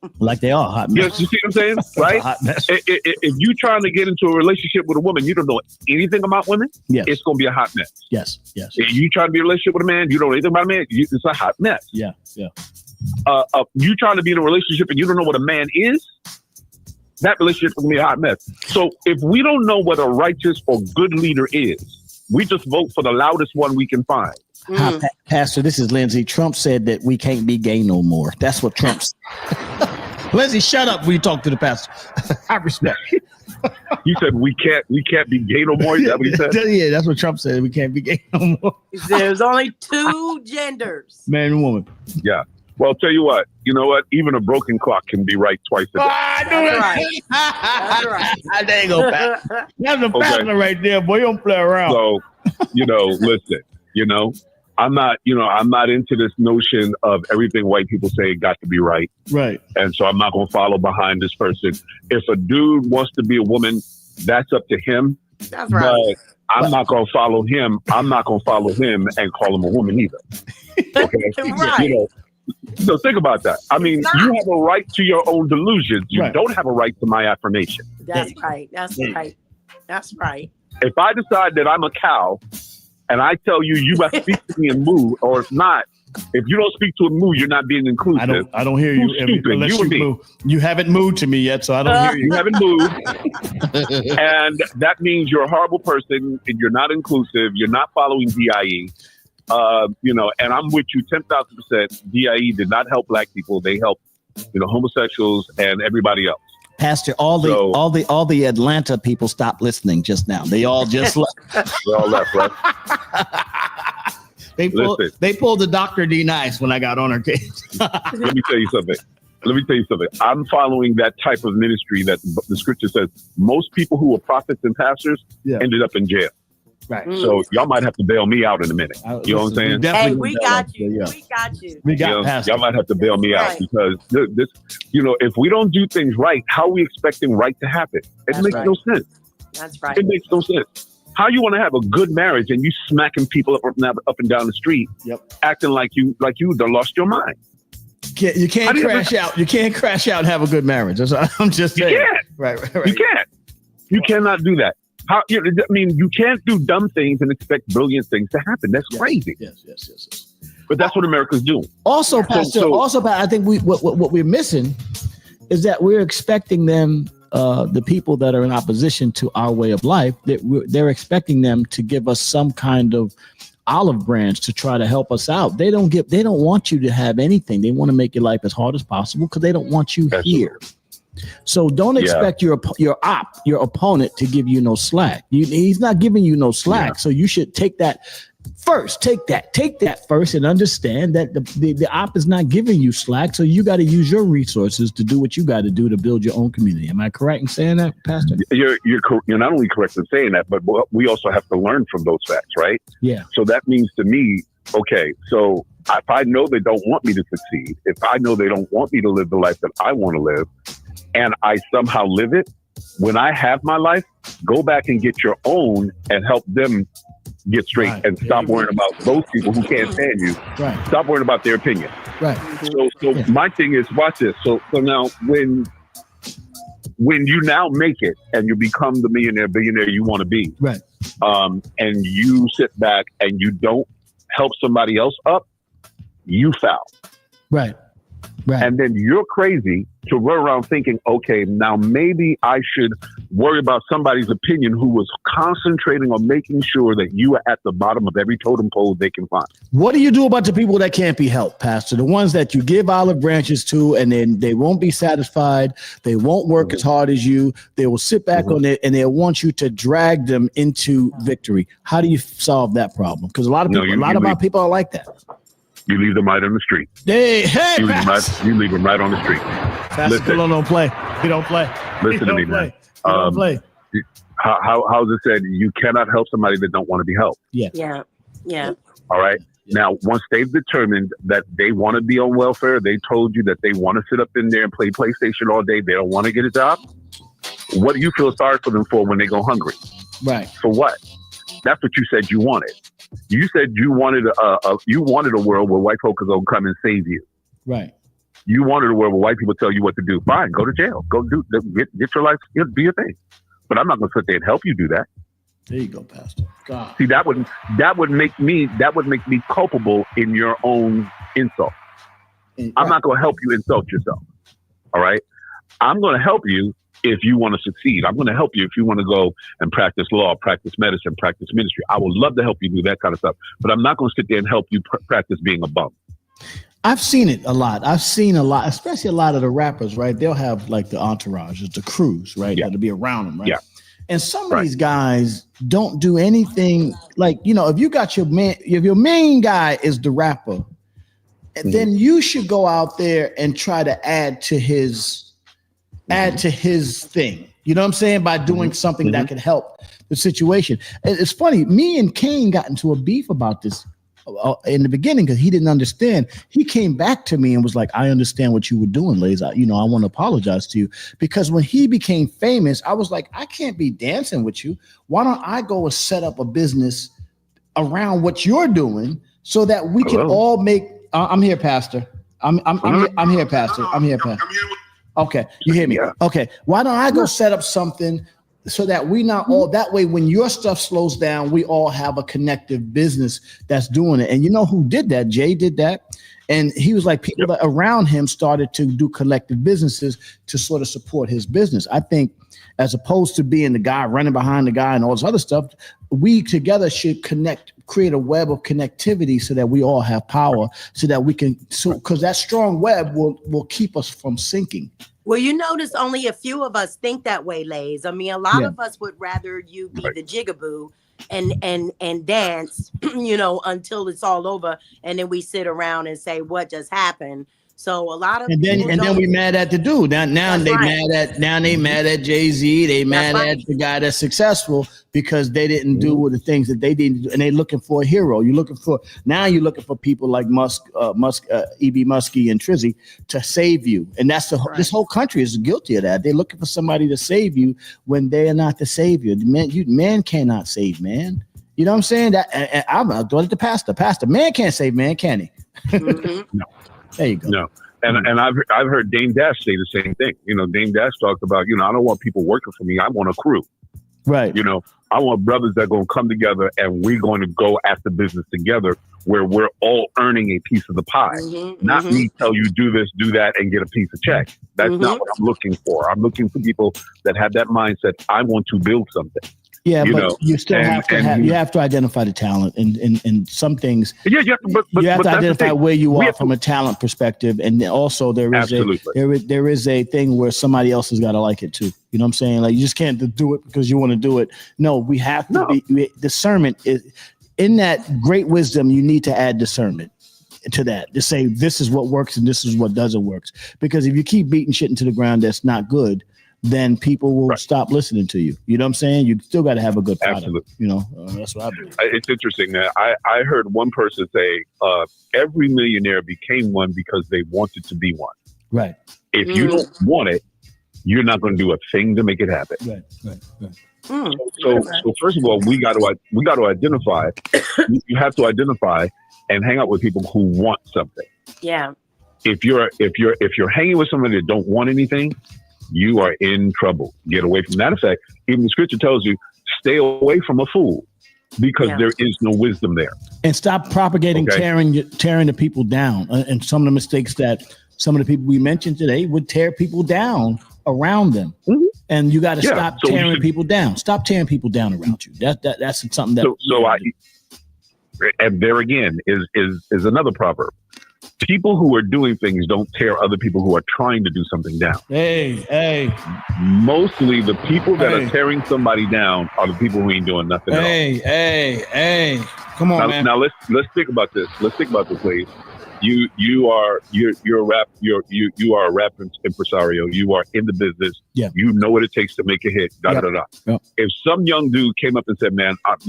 Hot mess. You see what I'm saying? Right? Hot mess. If you're trying to get into a relationship with a woman, you don't know anything about women, yes. It's going to be a hot mess. Yes. If you trying to be in a relationship with a man, you don't know anything about a man, it's a hot mess. Yeah. You trying to be in a relationship and you don't know what a man is, that relationship will be a hot mess. So if we don't know what a righteous or good leader is, we just vote for the loudest one we can find. Pastor, this is Lindsay. Trump said that we can't be gay no more. That's what Trump said. Lindsay, shut up when you talk to the pastor. I respect. He said we can't be gay no more. Is that what he said? Yeah, that's what Trump said. We can't be gay no more. There's only two genders. Man and woman. Yeah. Well, I'll tell you what. You know what? Even a broken clock can be right twice a day. I know that's right. There you go, Pat. That's a pastor right there, boy. You don't play around. So, listen. I'm not into this notion of everything white people say got to be right. Right. And so I'm not going to follow behind this person. If a dude wants to be a woman, that's up to him. That's right. But I'm not going to follow him. I'm not going to follow him and call him a woman either. Okay. Right. So think about that. I mean, you have a right to your own delusions. You don't have a right to my affirmation. That's right. That's right. If I decide that I'm a cow and I tell you must speak to me in moo, or if not, if you don't speak to a moo, you're not being inclusive. I don't hear you. Unless you moo. You haven't mooed to me yet, so I don't hear you. You haven't moved. And that means you're a horrible person and you're not inclusive. You're not following DIE. And I'm with you 10,000%. DIE did not help black people. They helped, homosexuals and everybody else. Pastor, all the Atlanta people stopped listening just now. They all just left. They all left, right? They pulled the Dr. D Nice when I got on her case. Let me tell you something. I'm following that type of ministry that the scripture says most people who were prophets and pastors ended up in jail. Right. So y'all might have to bail me out in a minute. You know what I'm saying? Hey, we got you. We got y'all might have to bail me out because this, if we don't do things right, how are we expecting right to happen? It makes no sense. That's right. It makes no sense. How you want to have a good marriage and you smacking people up and down the street, acting like you done lost your mind? You can't crash out. You can't crash out and have a good marriage. That's what I'm just saying. You can't. Right. You can't. You cannot do that. You can't do dumb things and expect brilliant things to happen. That's crazy. Yes. But that's what America's doing. Also, Pastor, I think what we're missing is that we're expecting them the people that are in opposition to our way of life, they're expecting them to give us some kind of olive branch to try to help us out. They don't want you to have anything. They want to make your life as hard as possible because they don't want you here. So don't expect your opponent to give you no slack. He's not giving you no slack. So you should take that first. Take that first and understand that the op is not giving you slack. So you got to use your resources to do what you got to do to build your own community. Am I correct in saying that, Pastor? You're not only correct in saying that, but we also have to learn from those facts, right? Yeah. So that means to me, okay, so if I know they don't want me to succeed, if I know they don't want me to live the life that I want to live, and I somehow live it, when I have my life, go back and get your own and help them get straight and stop worrying about those people who can't stand you. Right. Stop worrying about their opinion. Right. So my thing is, watch this. So now when you now make it and you become the billionaire you want to be, right? And you sit back and you don't help somebody else up, you foul. Right. Right. And then you're crazy to run around thinking, okay, now maybe I should worry about somebody's opinion who was concentrating on making sure that you are at the bottom of every totem pole they can find. What do you do about the people that can't be helped, Pastor? The ones that you give olive branches to, and then they won't be satisfied. They won't work as hard as you. They will sit back on it, and they'll want you to drag them into victory. How do you solve that problem? Because a lot of our people are like that. You leave them right on the street. Hey, you leave them right on the street. Pastor Dillon don't play. He don't play. Listen to me, man. Don't play. How's it said? You cannot help somebody that don't want to be helped. Yeah. All right. Now, once they've determined that they want to be on welfare, they told you that they want to sit up in there and play PlayStation all day. They don't want to get a job. What do you feel sorry for them for when they go hungry? Right. For what? That's what you said you wanted. You said you wanted a world where white folk are going to come and save you. Right. You wanted a world where white people tell you what to do. Fine, go to jail. Go get your life, do your thing. But I'm not going to sit there and help you do that. There you go, Pastor. God. See, that would make me culpable in your own insult. I'm not going to help you insult yourself. All right. I'm going to help you if you want to succeed. I'm going to help you if you want to go and practice law, practice medicine, practice ministry. I would love to help you do that kind of stuff, but I'm not going to sit there and help you practice being a bum. I've seen it a lot. I've seen a lot, especially a lot of the rappers, right? They'll have like the entourages, the crews, right? That'll be around them, right? Yeah. And some of these guys don't do anything like, if you got if your main guy is the rapper, then you should go out there and try to add to his thing. You know what I'm saying? By doing something that could help the situation. It's funny. Me and Kane got into a beef about this in the beginning because he didn't understand. He came back to me and was like, I understand what you were doing, Lays. I want to apologize to you, because when he became famous, I was like, I can't be dancing with you. Why don't I go and set up a business around what you're doing so that we can all make, I'm here, Pastor. I'm here, Pastor. I'm here, Pastor. Okay, you hear me? Yeah. Okay, why don't I go set up something so that we not all, that way when your stuff slows down, we all have a connective business that's doing it. And you know who did that? Jay did that. And he was like, people that around him started to do collective businesses to sort of support his business. I think as opposed to being the guy running behind the guy and all this other stuff, we together should create a web of connectivity so that we all have power, so that we can, because that strong web will keep us from sinking. Well, you notice only a few of us think that way, Lays. I mean, a lot of us would rather you be the jigaboo and dance, until it's all over, and then we sit around and say, what just happened? So a lot of then we mad at the dude. Now they mad at Jay-Z. They mad at the guy that's successful because they didn't do the things that they didn't do, and they looking for a hero. You're looking for people like E.B. Muskie and Trizzy to save you, and that's this whole country is guilty of that. They're looking for somebody to save you when they are not the savior. Man cannot save man. You know what I'm saying? That I'm doing it to Pastor. Man can't save man, can he? No. There you go. No. And I've heard Dame Dash say the same thing. Dame Dash talked about, I don't want people working for me. I want a crew. Right. I want brothers that are going to come together and we're going to go at the business together where we're all earning a piece of the pie. Not me tell you do this, do that, and get a piece of check. That's not what I'm looking for. I'm looking for people that have that mindset. I want to build something. Yeah, but you still have to identify the talent and some things. Yeah, but you have to identify where you are from a talent perspective, and also there is a thing where somebody else has got to like it too. You know what I'm saying? Like you just can't do it because you want to do it. No, we have to be discernment is in that great wisdom. You need to add discernment to that to say this is what works and this is what doesn't work. Because if you keep beating shit into the ground that's not good, then people will stop listening to you. You know what I'm saying? You still got to have a good product. Absolutely. You know, that's what I believe. It's interesting that I heard one person say every millionaire became one because they wanted to be one. Right. If you don't want it, you're not going to do a thing to make it happen. Right. So first of all, we got to identify. You have to identify and hang out with people who want something. Yeah. If you're hanging with somebody that don't want anything, you are in trouble. Get away from that. Effect. Even the scripture tells you, stay away from a fool because there is no wisdom there. And stop propagating, tearing the people down. And some of the mistakes that some of the people we mentioned today would tear people down around them. And you got to stop tearing people down. Stop tearing people down around you. That's something that. And there again is another proverb. People who are doing things don't tear other people who are trying to do something down. Hey. Mostly the people that are tearing somebody down are the people who ain't doing nothing at all. Hey. Come on, man. Now let's think about this. Let's think about this, ladies. You are a rap impresario. You are in the business. Yeah. You know what it takes to make a hit. Yep. If some young dude came up and said, "Man, I'm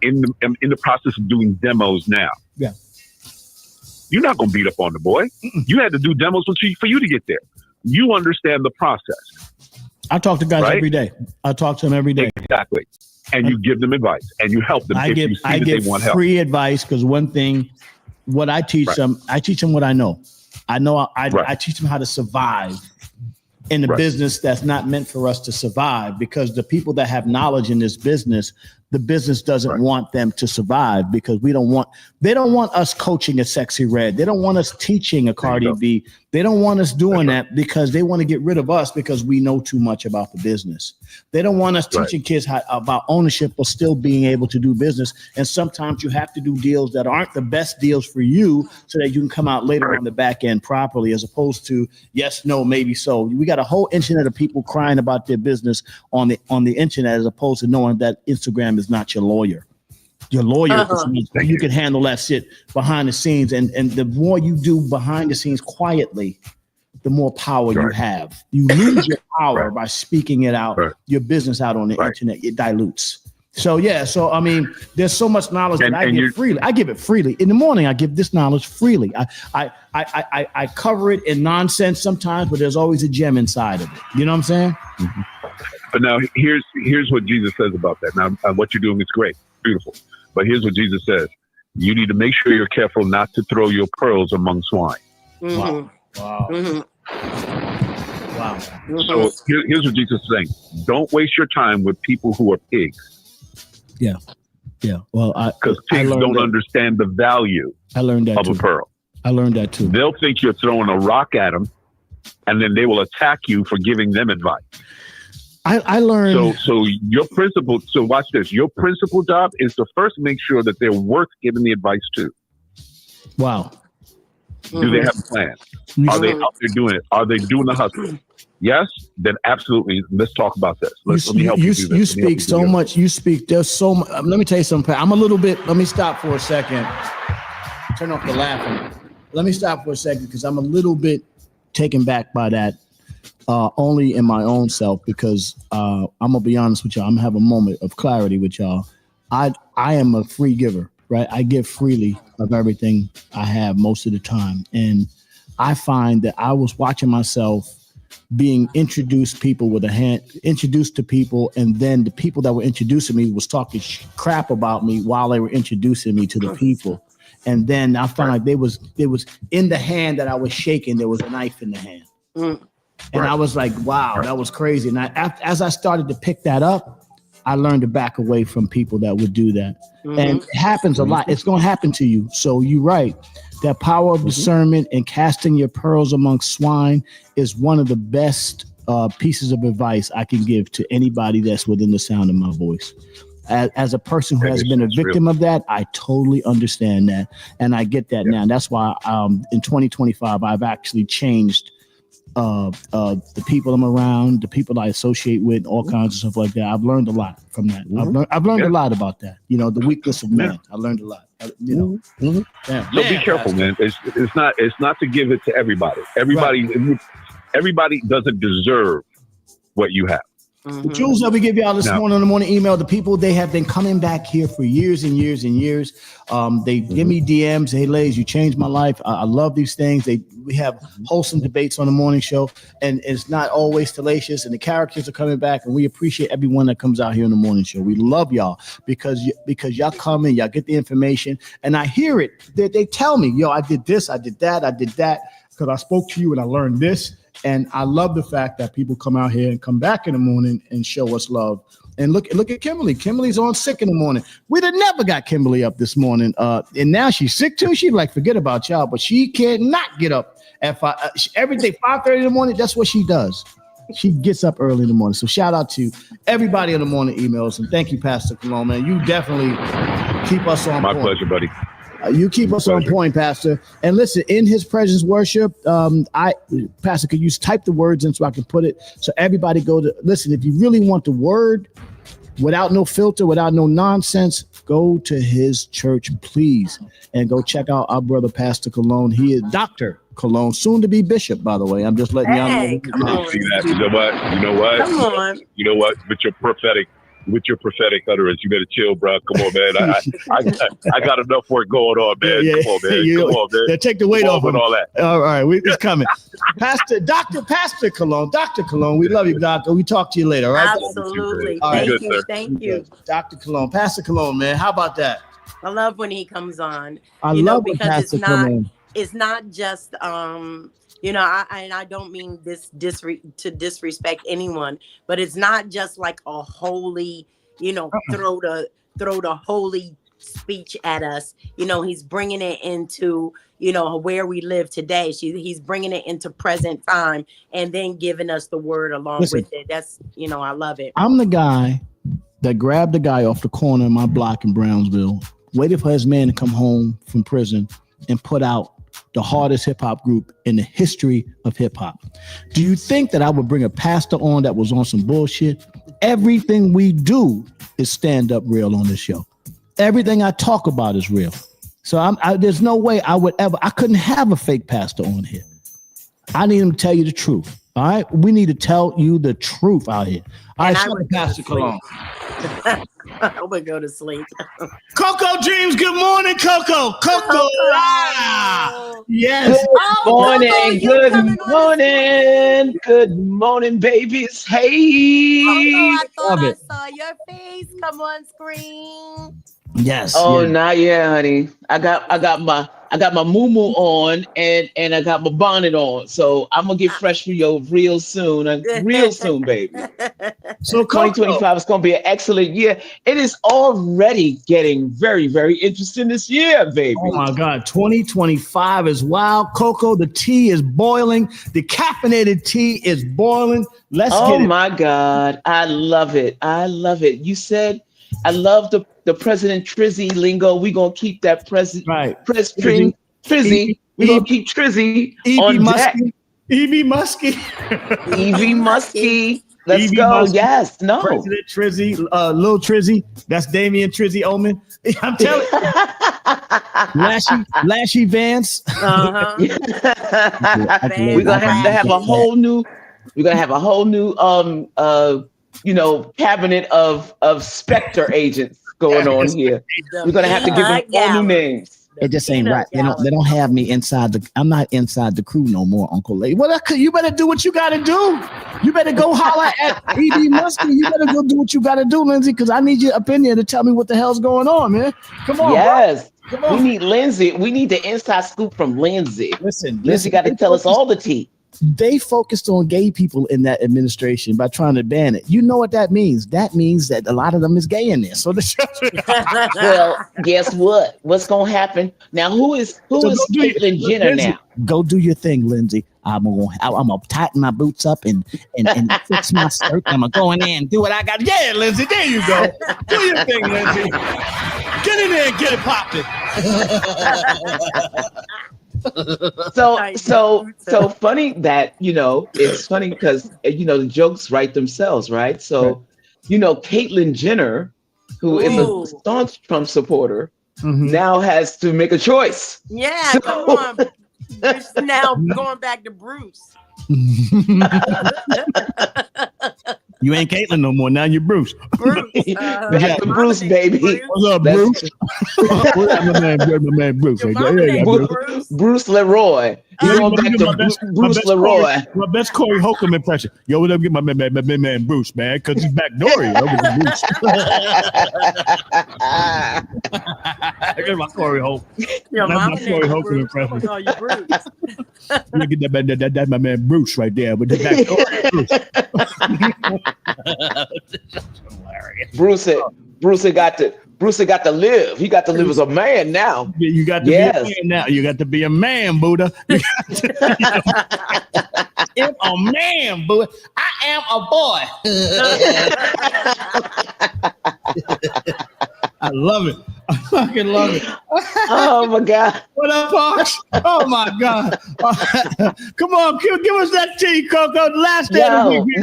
in the process of doing demos now." Yeah. You're not going to beat up on the boy. You had to do demos for you to get there. You understand the process. I talk to guys every day. I talk to them every day. Exactly. And you give them advice and you help them I give they want help. Free advice because one thing, what I teach them, I teach them what I know. I teach them how to survive in a business that's not meant for us to survive because the people that have knowledge in this business, the business doesn't want them to survive because they don't want us coaching a Sexy Red. They don't want us teaching a Cardi B. They don't want us doing that because they want to get rid of us because we know too much about the business. They don't want us teaching kids about ownership or still being able to do business. And sometimes you have to do deals that aren't the best deals for you so that you can come out later on the back end properly as opposed to yes, no, maybe so. We got a whole internet of people crying about their business on the internet as opposed to knowing that Instagram is not your lawyer. Your lawyer, you can handle that shit behind the scenes. And the more you do behind the scenes quietly, the more power you have. You lose your power by speaking it out, your business out on the internet. It dilutes. So, I mean, there's so much knowledge that I give freely. I give it freely. In the morning, I give this knowledge freely. I cover it in nonsense sometimes, but there's always a gem inside of it. You know what I'm saying? Mm-hmm. But now here's what Jesus says about that. Now, what you're doing is great. Beautiful. But here's what Jesus says. You need to make sure you're careful not to throw your pearls among swine. Mm-hmm. Wow. Mm-hmm. Wow. So here's what Jesus is saying. Don't waste your time with people who are pigs. Yeah. Well, because pigs don't understand the value of a pearl. I learned that too. They'll think you're throwing a rock at them, and then they will attack you for giving them advice. I learned. So your principal. So watch this. Your principal job is to first make sure that they're worth giving the advice to. Wow. Do they have a plan? Are they out there doing it? Are they doing the hustle? Yes. Then absolutely. Let's talk about this. Let me help you do this. You speak so much. You speak. There's so much. Let me tell you something. I'm a little bit. Let me stop for a second. Turn off the laughing. Let me stop for a second because I'm a little bit taken back by that. Only in my own self because I'm gonna be honest with y'all. I'm gonna have a moment of clarity with y'all. I am a free giver, right? I give freely of everything I have most of the time, and I find that I was watching myself being introduced to people, and then the people that were introducing me was talking crap about me while they were introducing me to the people, and then I found like there was in the hand that I was shaking, there was a knife in the hand. And I was like, wow, that was crazy. And as I started to pick that up, I learned to back away from people that would do that. Mm-hmm. And it happens a lot. It's going to happen to you. So you're right. That power of discernment and casting your pearls amongst swine is one of the best pieces of advice I can give to anybody that's within the sound of my voice. As a person who has been a victim of that, I totally understand that. And I get that now. That's why in 2025, I've actually changed the people I'm around, the people I associate with, all kinds of stuff like that. I've learned a lot from that. I've learned a lot about that. You know, the weakness of man. I learned a lot. You know, so be careful, man. It's not to give it to everybody. Everybody doesn't deserve what you have. The jewels that we give y'all this morning on the morning email, the people, they have been coming back here for years and years and years. They give me DMs. Hey, ladies, you changed my life. I love these things. We have wholesome debates on the morning show, and it's not always salacious, and the characters are coming back, and we appreciate everyone that comes out here on the morning show. We love y'all because y'all come and y'all get the information, and I hear it. They tell me, yo, I did this, I did that, because I spoke to you and I learned this. And I love the fact that people come out here and come back in the morning and show us love. And look at Kimberly. Kimberly's on sick in the morning. We'd have never got Kimberly up this morning. And now she's sick too. She'd like, forget about y'all, but she cannot get up at 5. Every day, 5:30 in the morning. That's what she does. She gets up early in the morning. So shout out to everybody on the morning emails. And thank you, Pastor Cologne, man. You definitely keep us on point. My pleasure, buddy. You keep us on point, Pastor. And listen, in his presence worship, Pastor, could you type the words in so I can put it so everybody listen, if you really want the word without no filter, without no nonsense, go to his church, please. And go check out our brother, Pastor Cologne. He is Dr. Cologne, soon to be bishop, by the way. I'm just letting y'all know. Come on. See that? You know what? Come on. You know what? With your prophetic utterance, you better chill, bro. Come on, man. I got enough work going on, man. Yeah, come on, man. Yeah, take the weight off with all that. All right, it's coming. Pastor Cologne, Dr. Cologne, we love you, Doctor. We talk to you later, all right? Absolutely. All right. Thank you. Dr. Cologne, Pastor Cologne, man. How about that? I love when he comes on. I love when Pastor Cologne. It's not just I don't mean this to disrespect anyone, but it's not just like a holy, throw the holy speech at us. He's bringing it into, where we live today. He's bringing it into present time and then giving us the word along with it. That's, I love it. I'm the guy that grabbed the guy off the corner of my block in Brownsville, waited for his man to come home from prison and put out the hardest hip hop group in the history of hip hop. Do you think that I would bring a pastor on that was on some bullshit? Everything we do is stand up real on this show. Everything I talk about is real. So there's no way I couldn't have a fake pastor on here. I need him to tell you the truth. All right. We need to tell you the truth out here. All right, shout out Pastor Cologne. I would go to sleep. Coco Dreams, good morning, Coco. Coco. Yes. Good morning, babies. Hey. I thought I saw your face come on screen. Yes. Oh, not yet, honey. I got my moo-moo on and I got my bonnet on. So I'm gonna get fresh for you real soon, baby. So 2025 is gonna be an excellent year. It is already getting very, very interesting this year, baby. Oh my God, 2025 is wild. Coco, the tea is boiling. The caffeinated tea is boiling. Let's get it. Oh my God, I love it. You said I love the President Trizzy lingo. We're going to keep that Trizzy. We're going to keep Trizzy on deck. Evie Muskie. Let's go. Muskie. Yes. No. President Trizzy, Lil Trizzy. That's Damian Trizzy Omen. I'm telling you. Lashy Vance. Uh-huh. We're going to have a whole new, cabinet of Spectre agents going on here. We're gonna have to give them all new names. It just ain't right. They don't have me inside I'm not inside the crew no more, Uncle Lady. Well, you better do what you gotta do. You better go holler at E.D. Muskie. You better go do what you gotta do, Lindsay, because I need your opinion to tell me what the hell's going on, man. Come on. Yes. We need Lindsay. We need the inside scoop from Lindsay. Listen, Lindsay got to tell us all the tea. they focused on gay people in that administration by trying to ban it. You know what that means? That means that a lot of them is gay in there. So well, guess what? What's gonna happen now? Who is Caitlyn Jenner Lindsay, now? Go do your thing, Lindsay. I'm gonna tighten my boots up and fix my skirt. I'm gonna go in there and do what I got. Yeah, Lindsay, there you go. Do your thing, Lindsay. Get in there and get it popping. So funny that it's funny because the jokes write themselves, right? So Caitlyn Jenner, who is a staunch Trump supporter, now has to make a choice. Yeah, come on. It's now going back to Bruce. You ain't Caitlyn no more. Now you're Bruce. Back to Bruce, baby. What's up, Bruce? my man Bruce. Bruce Leroy. He's going back to Bruce Leroy. My best Corey Holcomb impression. Yo, what up? Get my man Bruce, man, because he's backdooring. Bruce. Get my Corey Holcomb. That's my Corey Holcomb impression. Look at that's my man Bruce right there with the backdoor. Bruce got to live. He got to live as a man now. You got to be a man now. You got to be a man, Buddha. I'm a man, Buddha. I am a boy. I love it. I fucking love it. Oh my God. What up, Fox? Oh my God. Come on, give us that tea, Coco. The last day of the week.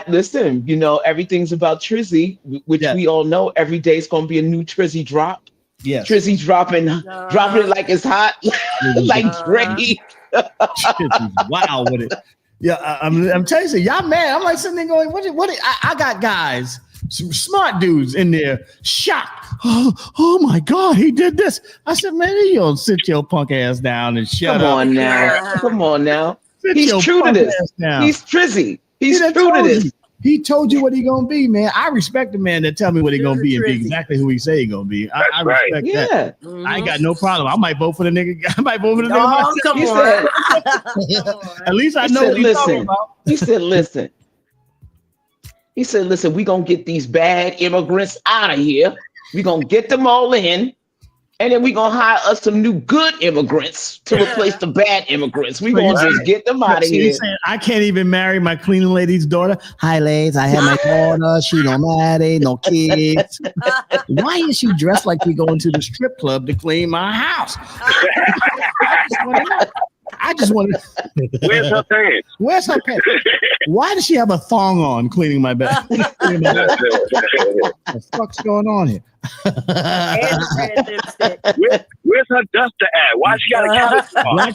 Listen. Everything's about Trizzy, which we all know every day is gonna be a new Trizzy drop. Yes. Trizzy dropping it like it's hot, like Drake. Wow with it. Yeah, I'm telling you, y'all mad. I'm like sitting there going, what? I got guys, some smart dudes in there, shocked. Oh my God, he did this. I said, man, you don't sit your punk ass down and shut up. Come on now. He's true to this. He's Trizzy. He's true to this. He told you what he gonna be, man. I respect the man that tell me what he gonna be and be exactly who he say he gonna be. I respect that. Mm-hmm. I ain't got no problem. I might vote for the nigga. Oh, come on. At least I know what he's talking about. He said, listen, we gonna get these bad immigrants out of here. We gonna get them all in. And then we gonna hire us some new good immigrants to replace the bad immigrants. We gonna just get them out of here. Saying, I can't even marry my cleaning lady's daughter. Hi, ladies. I have my daughter. She don't marry, no kids. Why is she dressed like we going to the strip club to clean my house? I just want to. Where's her pants? Where's her pants? Why does she have a thong on cleaning my bed? What the fuck's going on here? Where's her duster at? Why she got a camouflage?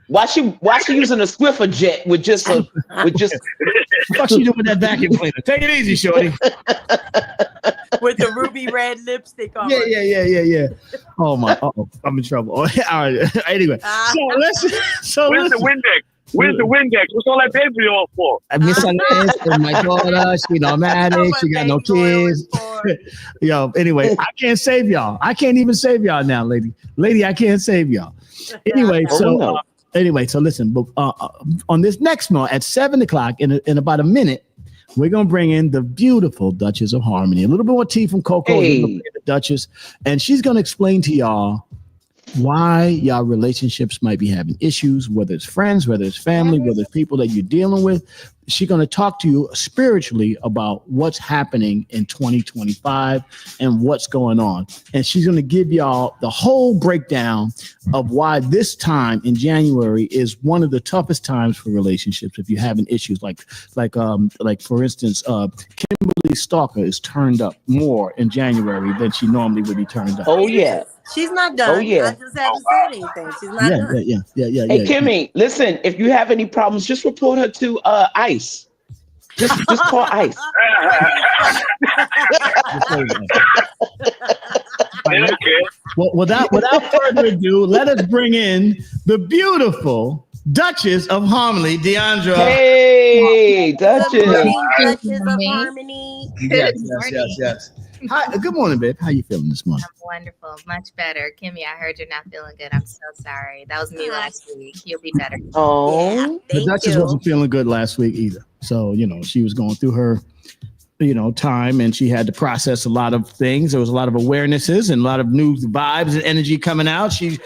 Why she using a Swiffer jet with just fuck she doing that vacuum cleaner? Take it easy, shorty. With the ruby red lipstick on. Yeah. Oh my! I'm in trouble. All right. Anyway, where's the Windex? Where's the Windex? What's all that baby oil for? I miss her and my daughter. She don't marry. She got no kids. Yo, anyway, I can't save y'all. I can't even save y'all now, lady. Lady, I can't save y'all. Anyway, so listen. But on this next month at 7:00 in about a minute, we're gonna bring in the beautiful Duchess of Harmony. A little bit more tea from Coco, the Duchess, and she's gonna explain to y'all why y'all relationships might be having issues, whether it's friends, whether it's family, whether it's people that you're dealing with. She's going to talk to you spiritually about what's happening in 2025 and what's going on. And she's going to give y'all the whole breakdown of why this time in January is one of the toughest times for relationships. If you're having issues like for instance, Kimberly Stalker is turned up more in January than she normally would be turned up. Oh, yeah. She's not done. Oh, yeah. I just haven't said anything. She's not done. Yeah. Hey, Kimmy, listen, if you have any problems, just report her to ICE. Just call ICE. Well, without further ado, let us bring in the beautiful Duchess of Harmony, Deandra. Hey, Duchess. Duchess of Harmony. Yes. Hi, good morning, babe. How you feeling this morning? I'm wonderful, much better. Kimmy, I heard you're not feeling good. I'm so sorry. That was me last week. You'll be better. Oh, the Duchess wasn't feeling good last week either. So, she was going through her, time, and she had to process a lot of things. There was a lot of awarenesses and a lot of new vibes and energy coming out. She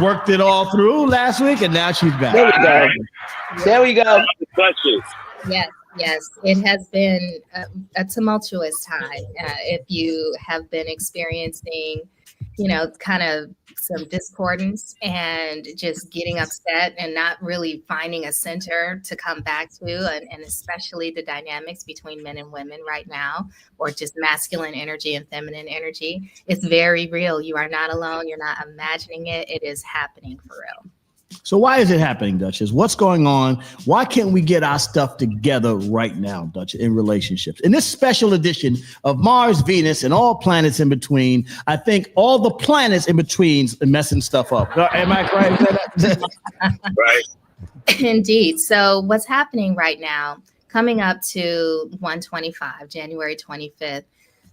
worked it all through last week, and now she's back. There we go. Yes. It has been a tumultuous time. If you have been experiencing, kind of some discordance and just getting upset and not really finding a center to come back to, and especially the dynamics between men and women right now, or just masculine energy and feminine energy, it's very real. You are not alone. You're not imagining it. It is happening for real. So why is it happening, Duchess? What's going on? Why can't we get our stuff together right now, Duchess, in relationships? In this special edition of Mars, Venus, and all planets in between, I think all the planets in between are messing stuff up. Am I correct? Right. Indeed. So what's happening right now, coming up to 125, January 25th,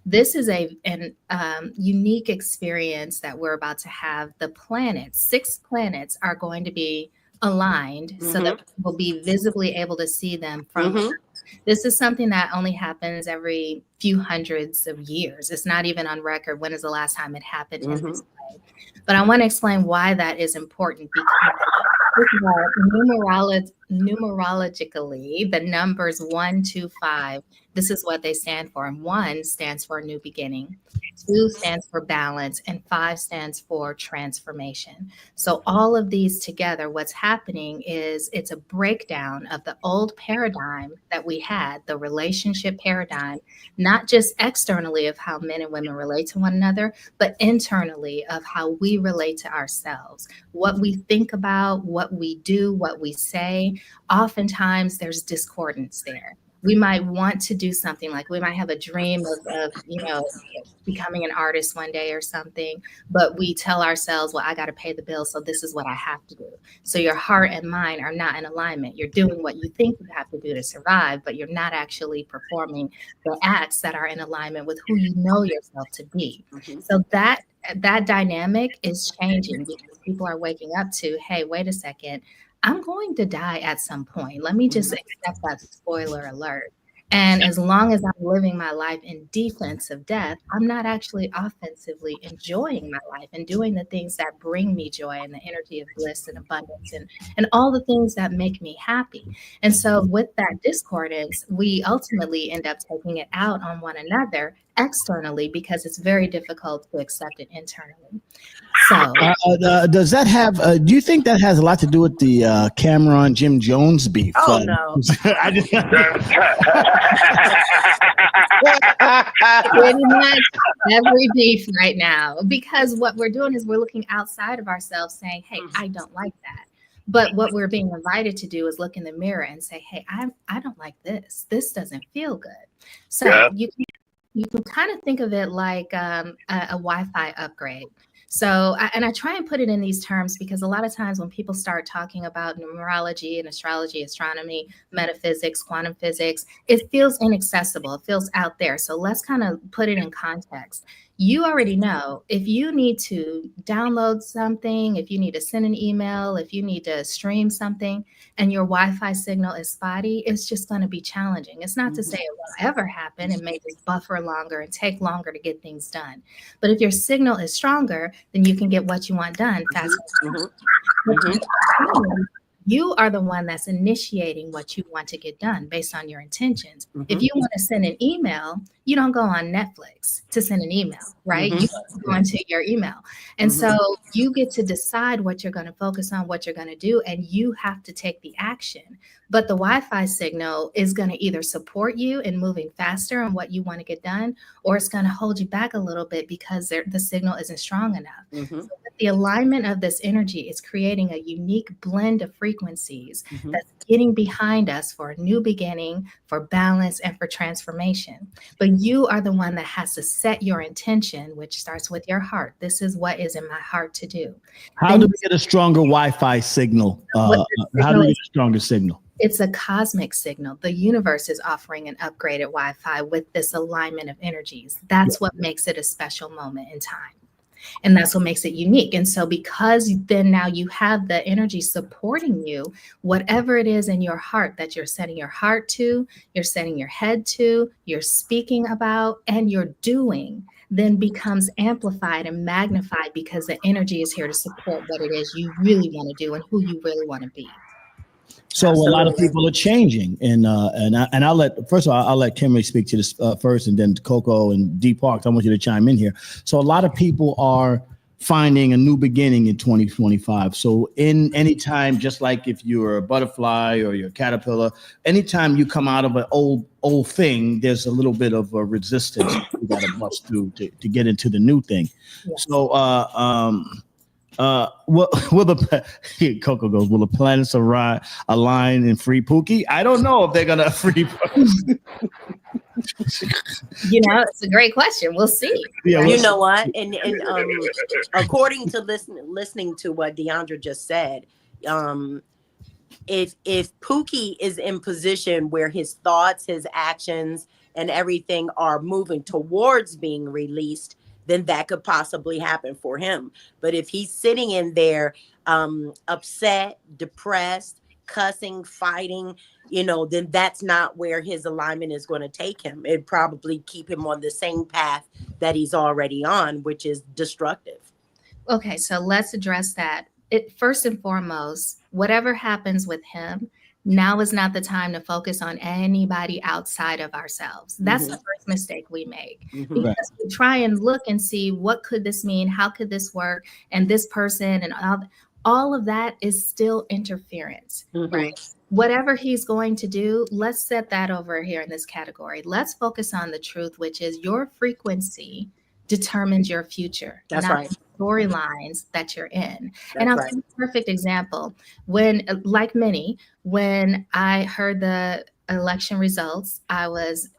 this is a unique experience that we're about to have. The planets, 6 planets, are going to be aligned so that we'll be visibly able to see them from Earth. This is something that only happens every few hundreds of years. It's not even on record. When is the last time it happened in this way? But I want to explain why that is important, because numerologically, the numbers 1, 2, 5, this is what they stand for. And 1 stands for a new beginning, 2 stands for balance, and 5 stands for transformation. So all of these together, what's happening is it's a breakdown of the old paradigm that we had, the relationship paradigm, not just externally of how men and women relate to one another, but internally of how we relate to ourselves, what we think about, what we do, what we say. Oftentimes there's discordance there. We might want to do something, like we might have a dream of becoming an artist one day or something, but we tell ourselves, well, I got to pay the bills, so this is what I have to do. So your heart and mind are not in alignment. You're doing what you think you have to do to survive, but you're not actually performing the acts that are in alignment with who you know yourself to be. So that dynamic is changing because people are waking up to, hey, wait a second, I'm going to die at some point. Let me just accept that, spoiler alert. And as long as I'm living my life in defense of death, I'm not actually offensively enjoying my life and doing the things that bring me joy and the energy of bliss and abundance and all the things that make me happy. And so with that discordance, we ultimately end up taking it out on one another externally because it's very difficult to accept it internally. So does that have, do you think that has a lot to do with the Cameron Jim Jones beef? Oh, no. Pretty much every beef right now, because what we're doing is we're looking outside of ourselves saying, hey, I don't like that. But what we're being invited to do is look in the mirror and say, hey, I don't like this. This doesn't feel good. So you can kind of think of it like a Wi-Fi upgrade. So, and I try and put it in these terms because a lot of times when people start talking about numerology and astrology, astronomy, metaphysics, quantum physics, it feels inaccessible. It feels out there. So let's kind of put it in context. You already know if you need to download something, if you need to send an email, if you need to stream something and your Wi-Fi signal is spotty, it's just going to be challenging. It's not to say it won't ever happen. It may just buffer longer and take longer to get things done. But if your signal is stronger, then you can get what you want done faster. You are the one that's initiating what you want to get done based on your intentions. If you want to send an email, you don't go on Netflix to send an email, right? You go into your email. And so you get to decide what you're going to focus on, what you're going to do, and you have to take the action. But the Wi-Fi signal is going to either support you in moving faster on what you want to get done, or it's going to hold you back a little bit because the signal isn't strong enough. So the alignment of this energy is creating a unique blend of frequencies that's getting behind us for a new beginning, for balance, and for transformation. But you are the one that has to set your intention, which starts with your heart. This is what is in my heart to do. How do we get a stronger Wi-Fi signal? How do we get a stronger signal? It's a cosmic signal. The universe is offering an upgraded Wi-Fi with this alignment of energies. That's what makes it a special moment in time. And that's what makes it unique. And so because then now you have the energy supporting you, whatever it is in your heart that you're setting your heart to, you're setting your head to, you're speaking about, and you're doing, then becomes amplified and magnified because the energy is here to support what it is you really want to do and who you really want to be. So Absolutely. a lot of people are changing, and I'll let I'll let Kimberly speak to this first, and then Coco and D Parks. I want you to chime in here. So a lot of people are finding a new beginning in 2025. So in any time, just like if you're a butterfly or you're a caterpillar, anytime you come out of an old thing, there's a little bit of a resistance you got to bust through to get into the new thing. Yes. So will the Coco goes, will the planets align and free Pookie? I don't know if they're gonna free It's a great question. We'll see. Yeah, you know what? And according to listening to what Deandra just said, if Pookie is in position where his thoughts, his actions, and everything are moving towards being released, then that could possibly happen for him. But if he's sitting in there upset, depressed, cussing, fighting, then that's not where his alignment is going to take him. It'd probably keep him on the same path that he's already on, which is destructive. Okay, so let's address that. First and foremost, whatever happens with him, now is not the time to focus on anybody outside of ourselves. That's the first mistake we make. Because we try and look and see, what could this mean? How could this work? And this person and all of that is still interference, right? Whatever he's going to do, let's set that over here in this category. Let's focus on the truth, which is your frequency determines your future. That's not right. Storylines that you're in. That's and I'll right. give you a perfect example. When, like many, when I heard the election results, I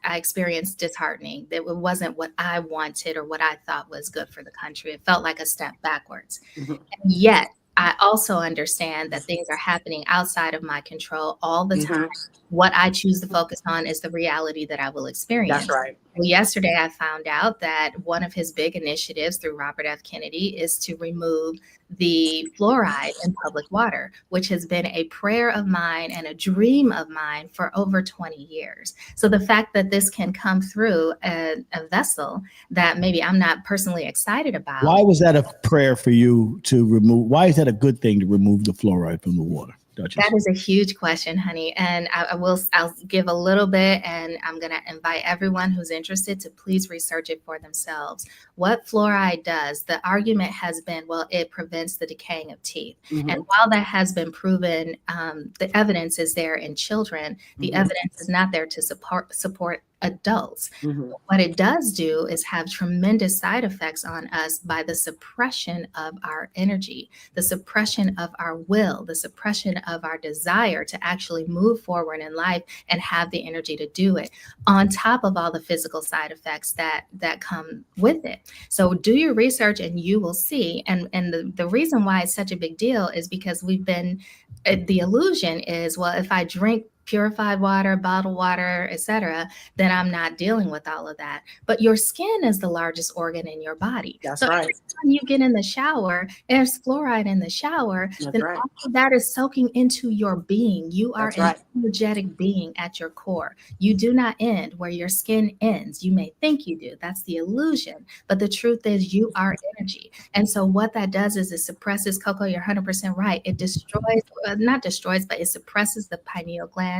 experienced disheartening. That it wasn't what I wanted or what I thought was good for the country. It felt like a step backwards. And yet, I also understand that things are happening outside of my control all the time. What I choose to focus on is the reality that I will experience. That's right. Well, yesterday I found out that one of his big initiatives through Robert F. Kennedy is to remove the fluoride in public water, which has been a prayer of mine and a dream of mine for over 20 years. So the fact that this can come through a vessel that maybe I'm not personally excited about. Why was that a prayer for you to remove? Why is that a good thing to remove the fluoride from the water? Duchess? That is a huge question, honey. And I'll give a little bit, and I'm going to invite everyone who's interested to please research it for themselves. What fluoride does, the argument has been, well, it prevents the decaying of teeth. And while that has been proven, the evidence is there in children, the evidence is not there to support adults. What it does do is have tremendous side effects on us by the suppression of our energy, the suppression of our will, the suppression of our desire to actually move forward in life and have the energy to do it, on top of all the physical side effects that come with it. So do your research and you will see. And the reason why it's such a big deal is because the illusion is, well, if I drink purified water, bottled water, etc., then I'm not dealing with all of that. But your skin is the largest organ in your body. That's so right. every time you get in the shower, there's fluoride in the shower, then all of that is soaking into your being. You are an energetic being at your core. You do not end where your skin ends. You may think you do. That's the illusion. But the truth is you are energy. And so what that does is it suppresses, Coco, you're 100% right. It destroys, not destroys, but it suppresses the pineal gland.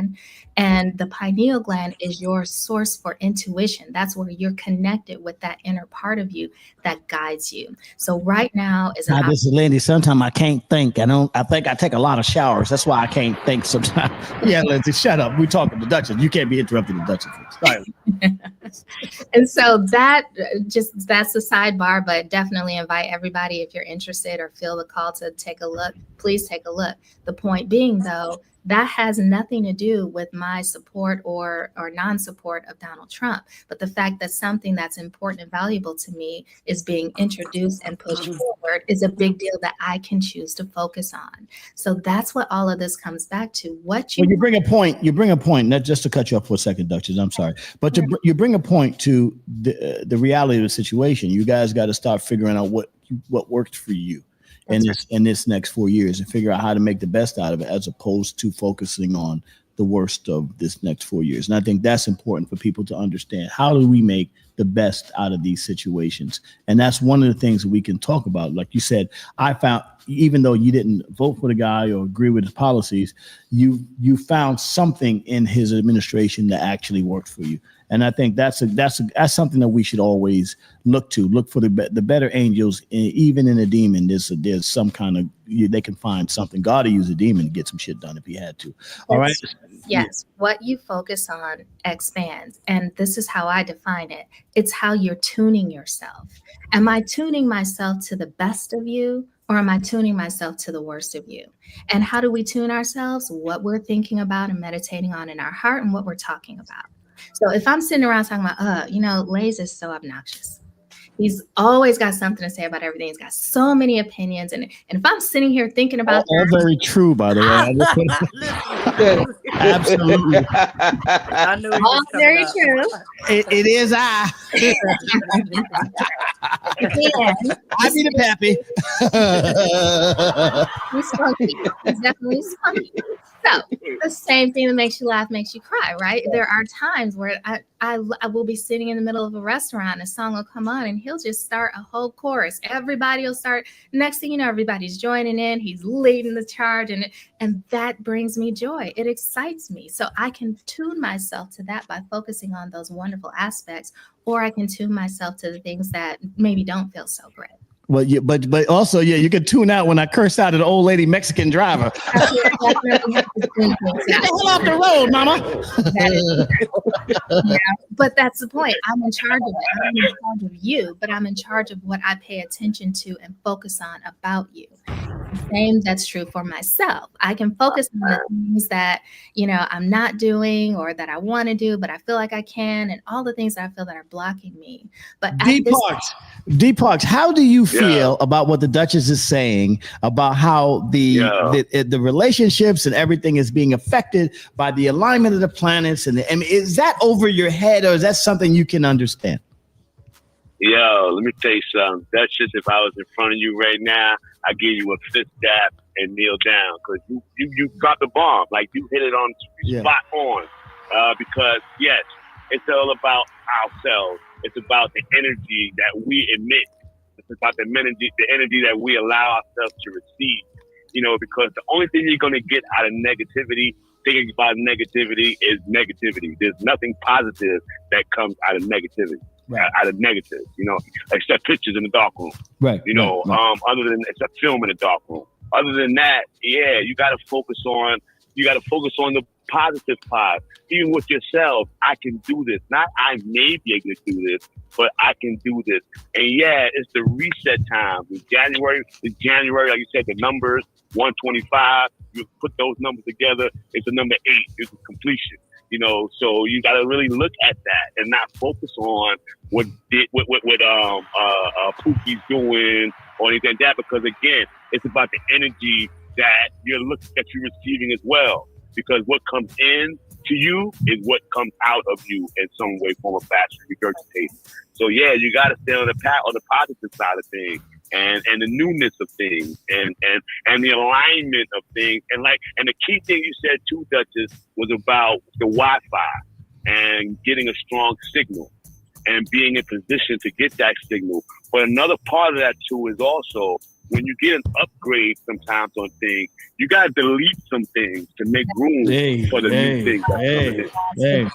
And the pineal gland is your source for intuition. That's where you're connected with that inner part of you that guides you. So right now is an this is Lindy. Sometimes I can't think. I think I take a lot of showers. That's why I can't think sometimes. Yeah, Lindsay, shut up. We're talking to Duchess. You can't be interrupting the Duchess. Sorry. And so that's a sidebar, but definitely invite everybody, if you're interested or feel the call to take a look, please take a look. The point being, though, That has nothing to do with my support or non-support of Donald Trump. But the fact that something that's important and valuable to me is being introduced and pushed forward is a big deal that I can choose to focus on. So that's what all of this comes back to. What you bring a point. You bring a point. Not just to cut you off for a second, Duchess. I'm sorry, but you bring a point to the reality of the situation. You guys got to start figuring out what worked for you in this next 4 years and figure out how to make the best out of it, as opposed to focusing on the worst of this next 4 years. And I think that's important for people to understand. How do we make the best out of these situations? And that's one of the things that we can talk about. Like you said, I found, even though you didn't vote for the guy or agree with his policies, you found something in his administration that actually worked for you. And I think that's something that we should always look for the better angels. Even in a demon, there's some kind of, they can find something. God will use a demon to get some shit done if he had to. All right. Yes. What you focus on expands. And this is how I define it. It's how you're tuning yourself. Am I tuning myself to the best of you, or am I tuning myself to the worst of you? And how do we tune ourselves? What we're thinking about and meditating on in our heart, and what we're talking about. So if I'm sitting around talking about, Lays is so obnoxious. He's always got something to say about everything. He's got so many opinions. And if I'm sitting here thinking about all very true, by the way. Absolutely. I knew it all was very up. true. It is I. I be the pappy. He's spunky. He's definitely spunky. So the same thing that makes you laugh makes you cry, right? There are times where I will be sitting in the middle of a restaurant, a song will come on, and he'll just start a whole chorus. Everybody will start. Next thing you know, everybody's joining in. He's leading the charge, and that brings me joy. It excites me. So I can tune myself to that by focusing on those wonderful aspects, or I can tune myself to the things that maybe don't feel so great. Well, yeah, but also, you can tune out when I curse out an old lady Mexican driver. Get the hell off the road, mama. Yeah, but that's the point. I'm in charge of it. I'm in charge of you, but I'm in charge of what I pay attention to and focus on about you. The same that's true for myself. I can focus on the things that, I'm not doing or that I want to do, but I feel like I can, and all the things that I feel that are blocking me. But D-Parks, how do you feel about what the Duchess is saying about how the relationships and everything is being affected by the alignment of the planets? And is that over your head, or is that something you can understand? Yo, let me tell you something. Duchess, if I was in front of you right now, I'd give you a fist dap and kneel down, because you dropped the bomb. Like, you hit it on spot on. Because, yes, it's all about ourselves. It's about the energy that we emit. It's about the energy that we allow ourselves to receive. Because the only thing you're going to get out of negativity, thinking about negativity, is negativity. There's nothing positive that comes out of negativity. Right. Out of negative, except pictures in the dark room. Right. Other than except film in the dark room. Other than that, you got to focus on the positive part. Even with yourself, I can do this. Not I may be able to do this, but I can do this. And it's the reset time. January, like you said, the numbers 125. You put those numbers together, it's the number 8. It's completion. So you got to really look at that and not focus on what Pookie's doing or anything like that, because again, it's about the energy that you're receiving as well. Because what comes in to you is what comes out of you in some way, form, or fashion, regurgitated. So you got to stay on the positive side of things. And the newness of things and the alignment of things. And the key thing you said too, Duchess, was about the Wi-Fi and getting a strong signal and being in position to get that signal. But another part of that too is also when you get an upgrade sometimes on things, you got to delete some things to make room for the new things that come in.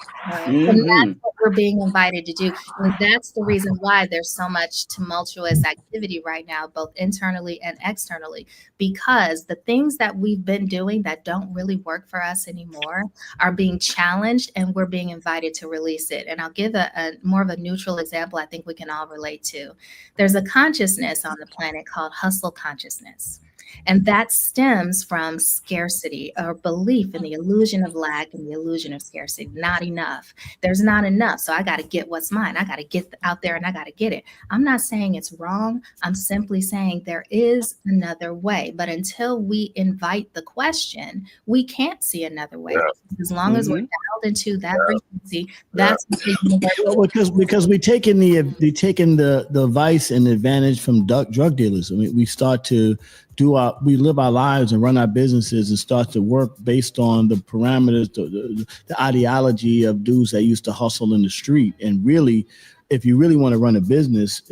And that's what we're being invited to do. And that's the reason why there's so much tumultuous activity right now, both internally and externally, because the things that we've been doing that don't really work for us anymore are being challenged, and we're being invited to release it. And I'll give a more of a neutral example I think we can all relate to. There's a consciousness on the planet called hustle consciousness. And that stems from scarcity or belief in the illusion of lack and the illusion of scarcity. Not enough. There's not enough. So I got to get what's mine. I got to get out there and I got to get it. I'm not saying it's wrong. I'm simply saying there is another way. But until we invite the question, we can't see another way. As long as we're dialed into that frequency, that's because we taking the vice and advantage from drug dealers. I mean, we start to we live our lives and run our businesses and start to work based on the parameters, the ideology of dudes that used to hustle in the street. And really, if you really want to run a business,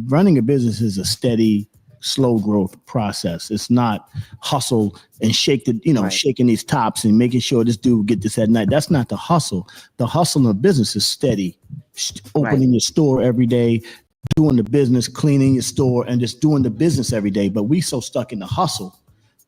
running a business is a steady, slow growth process. It's not hustle and shaking these tops and making sure this dude will get this at night. That's not the hustle. The hustle in a business is steady, opening your store every day, doing the business, cleaning your store, and just doing the business every day. But we so stuck in the hustle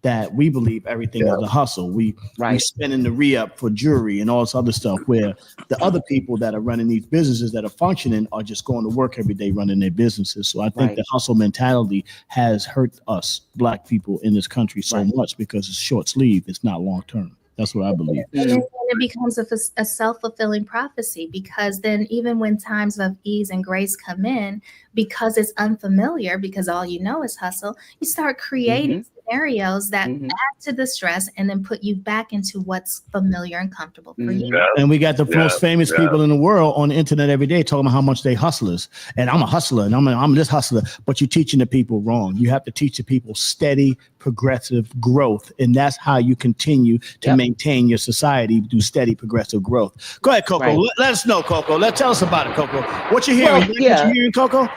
that we believe everything is a hustle. We spending the re-up for jewelry and all this other stuff, where the other people that are running these businesses that are functioning are just going to work every day running their businesses. So I think the hustle mentality has hurt us Black people in this country so much because it's short sleeve. It's not long term. That's what I believe. And then it becomes a self-fulfilling prophecy, because then even when times of ease and grace come in, because it's unfamiliar, because all you know is hustle, you start creating scenarios that add to the stress and then put you back into what's familiar and comfortable for you. And we got the most famous people in the world on the internet every day talking about how much they hustlers. And I'm a hustler and I'm this hustler, but you're teaching the people wrong. You have to teach the people steady, progressive growth. And that's how you continue to maintain your society through steady, progressive growth. Go ahead, Coco. Let us know, Coco. Tell us about it, Coco. What you hearing? What you hearing, Coco?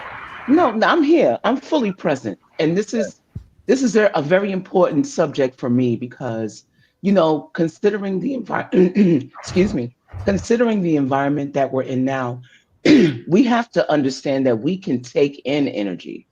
No, I'm here. I'm fully present. And this is a very important subject for me because, considering the environment, considering the environment that we're in now, we have to understand that we can take in energy.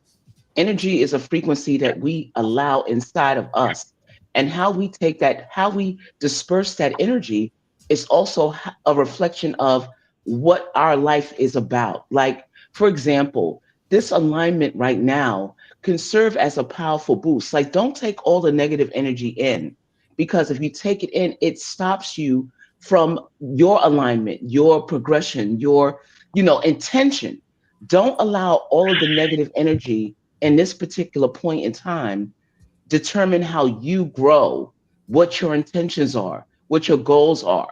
Energy is a frequency that we allow inside of us. And how we take that, how we disperse that energy is also a reflection of what our life is about. Like, for example, this alignment right now can serve as a powerful boost. Like, don't take all the negative energy in, because if you take it in, it stops you from your alignment, your progression, your, intention. Don't allow all of the negative energy in this particular point in time determine how you grow, what your intentions are, what your goals are.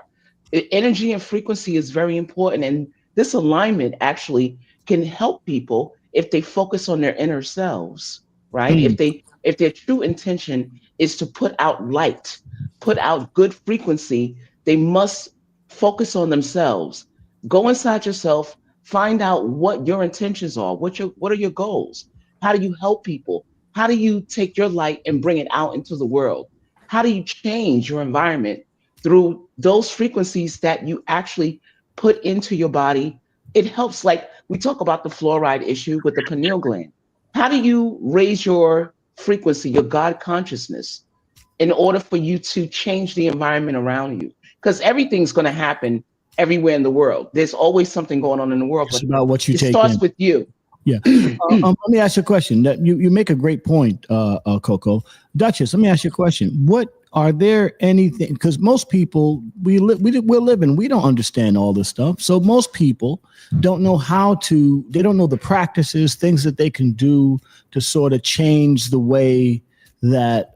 Energy and frequency is very important. And this alignment actually can help people if they focus on their inner selves, right? If their true intention is to put out light, put out good frequency, they must focus on themselves. Go inside yourself, find out what your intentions are, what are your goals? How do you help people? How do you take your light and bring it out into the world? How do you change your environment through those frequencies that you actually put into your body? It helps, like we talk about the fluoride issue with the pineal gland. How do you raise your frequency, your God consciousness, in order for you to change the environment around you? Because everything's going to happen everywhere in the world. There's always something going on in the world. It's about what you take. It starts with you. Yeah. Let me ask you a question. That you make a great point, Coco. Duchess, let me ask you a question. What are there anything? Because most people we're living, we don't understand all this stuff. So most people don't know they don't know the practices, things that they can do to sort of change the way that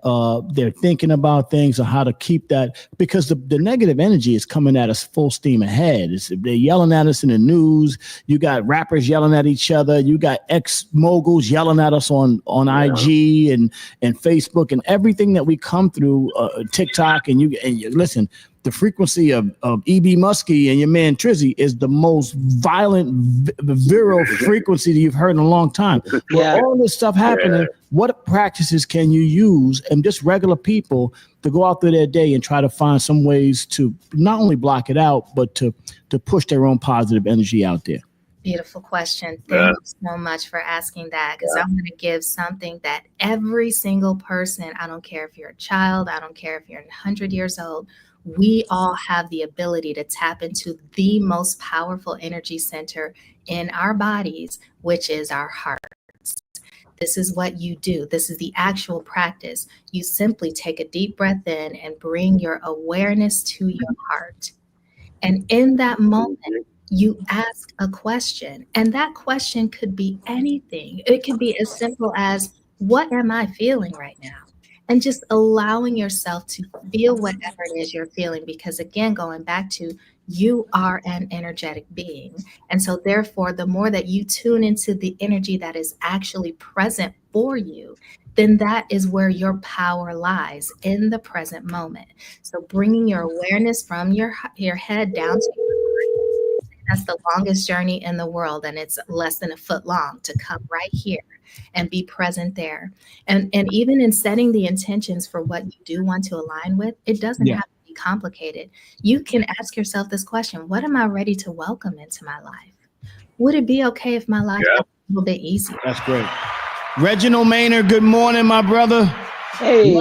they're thinking about things or how to keep that, because the negative energy is coming at us full steam ahead. They're yelling at us in the news. You got rappers yelling at each other. You got ex-moguls yelling at us on IG and Facebook and everything that we come through, TikTok. And you listen, the frequency of E.B. Muskie and your man Trizzy is the most violent, virile frequency that you've heard in a long time. With all this stuff happening, what practices can you use, and just regular people, to go out through their day and try to find some ways to not only block it out, but to push their own positive energy out there? Beautiful question. Thank you so much for asking that, because I'm going to give something that every single person, I don't care if you're a child, I don't care if you're 100 years old, we all have the ability to tap into the most powerful energy center in our bodies, which is our hearts. This is what you do. This is the actual practice. You simply take a deep breath in and bring your awareness to your heart. And in that moment, you ask a question. And that question could be anything. It could be as simple as, what am I feeling right now? And just allowing yourself to feel whatever it is you're feeling. Because again, going back to, you are an energetic being. And so therefore, the more that you tune into the energy that is actually present for you, then that is where your power lies, in the present moment. So bringing your awareness from your head down to your heart, that's the longest journey in the world. And it's less than a foot long to come right here and be present there. And even in setting the intentions for what you do want to align with, it doesn't have to be complicated. You can ask yourself this question: what am I ready to welcome into my life? Would it be okay if my life was a little bit easier? That's great. Reginald Maynard, good morning, my brother. Hey,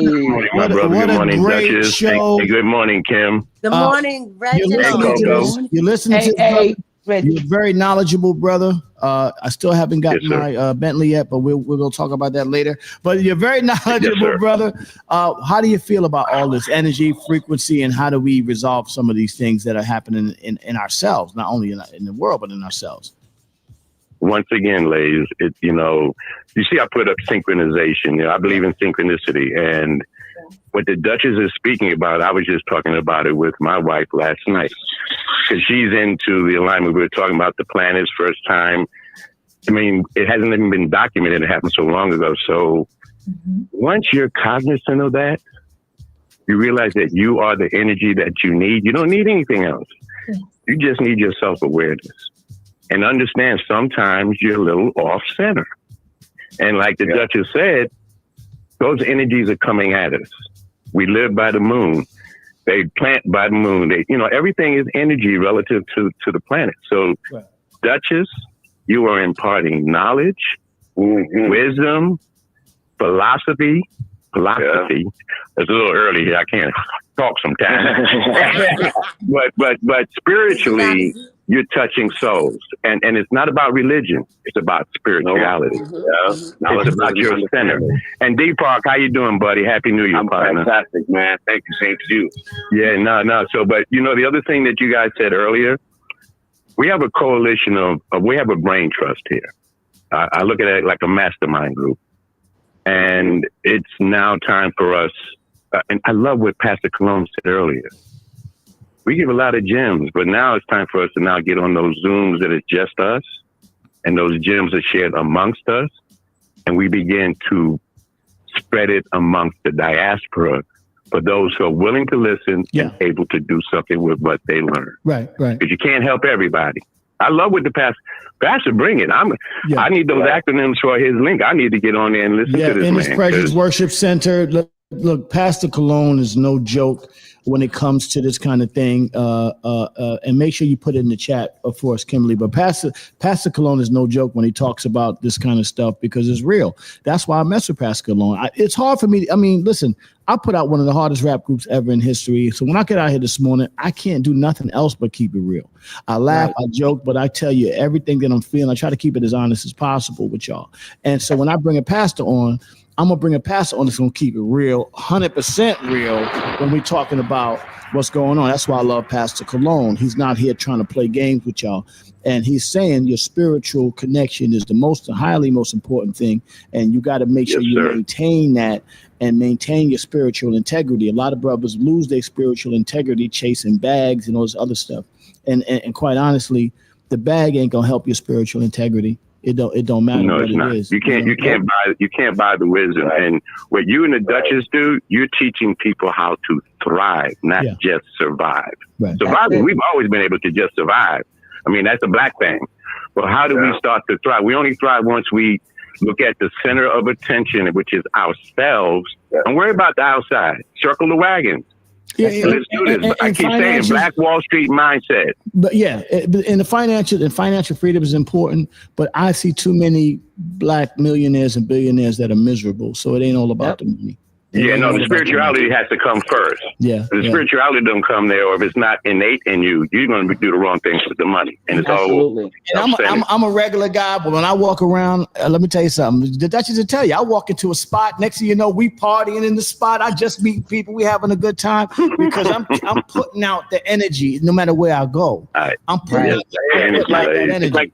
my brother. Good morning, Duchess. Show. Hey, good morning, Kim. Good morning, Reginald. You're listening to you're very knowledgeable, brother. I still haven't gotten my Bentley yet, but we're going to talk about that later. But you're very knowledgeable, brother. How do you feel about all this energy, frequency, and how do we resolve some of these things that are happening in ourselves, not only in the world, but in ourselves? Once again, ladies, you see, I put up synchronization. I believe in synchronicity. And what the Duchess is speaking about, I was just talking about it with my wife last night, because she's into the alignment. We were talking about the planets first time. I mean, it hasn't even been documented. It happened so long ago. So once you're cognizant of that, you realize that you are the energy that you need. You don't need anything else. You just need your self-awareness. And understand sometimes you're a little off center. And like the Duchess said, those energies are coming at us. We live by the moon. They plant by the moon. Everything is energy relative to the planet. So, Duchess, you are imparting knowledge, wisdom, philosophy. It's a little early here. I can't talk sometimes. but spiritually, you're touching souls. And it's not about religion. It's about spirituality. It's about your center. And Deepak, how you doing, buddy? Happy New Year, partner. Fantastic, man. Thank you. Same to you. Yeah, no. So, but the other thing that you guys said earlier, we have a coalition we have a brain trust here. I look at it like a mastermind group. And it's now time for us. And I love what Pastor Cologne said earlier. We give a lot of gems, but now it's time for us to now get on those Zooms that is just us. And those gems are shared amongst us. And we begin to spread it amongst the diaspora for those who are willing to listen and able to do something with what they learn. Right. Because you can't help everybody. I love what the pastor bring it. I need those acronyms for his link. I need to get on there and listen to this in man. His Presence Worship Center. Look, Pastor Cologne is no joke when it comes to this kind of thing. And make sure you put it in the chat for us, Kimberly. But Pastor Cologne is no joke when he talks about this kind of stuff, because it's real. That's why I mess with Pastor Cologne. It's hard for me. Listen, I put out one of the hardest rap groups ever in history. So when I get out here this morning, I can't do nothing else but keep it real. I laugh, I joke, but I tell you everything that I'm feeling. I try to keep it as honest as possible with y'all. And so when I bring a pastor on, I'm going to bring a pastor on that's going to keep it real, 100% real when we're talking about what's going on. That's why I love Pastor Cologne. He's not here trying to play games with y'all. And he's saying your spiritual connection is the most important thing. And you got to make sure you maintain that and maintain your spiritual integrity. A lot of brothers lose their spiritual integrity chasing bags and all this other stuff. And quite honestly, the bag ain't going to help your spiritual integrity. It don't matter. No, what it's not. It is. You can't buy the wisdom. And what you and the Duchess do, you're teaching people how to thrive, not just survive. Surviving, we've always been able to just survive. That's a black thing. Well, how do we start to thrive? We only thrive once we look at the center of attention, which is ourselves. Don't worry about the outside. Circle the wagons. Let's do this. I keep saying Black Wall Street mindset. But and the financial freedom is important. But I see too many black millionaires and billionaires that are miserable. So it ain't all about the money. The spirituality has to come first. Spirituality don't come there, or if it's not innate in you, you're going to do the wrong things with the money, and it's all. And I'm a regular guy, but when I walk around, let me tell you something. The Duchess will tell you, I walk into a spot. Next thing you know, we partying in the spot. I just meet people. We having a good time because I'm putting out the energy no matter where I go. I'm putting out that energy.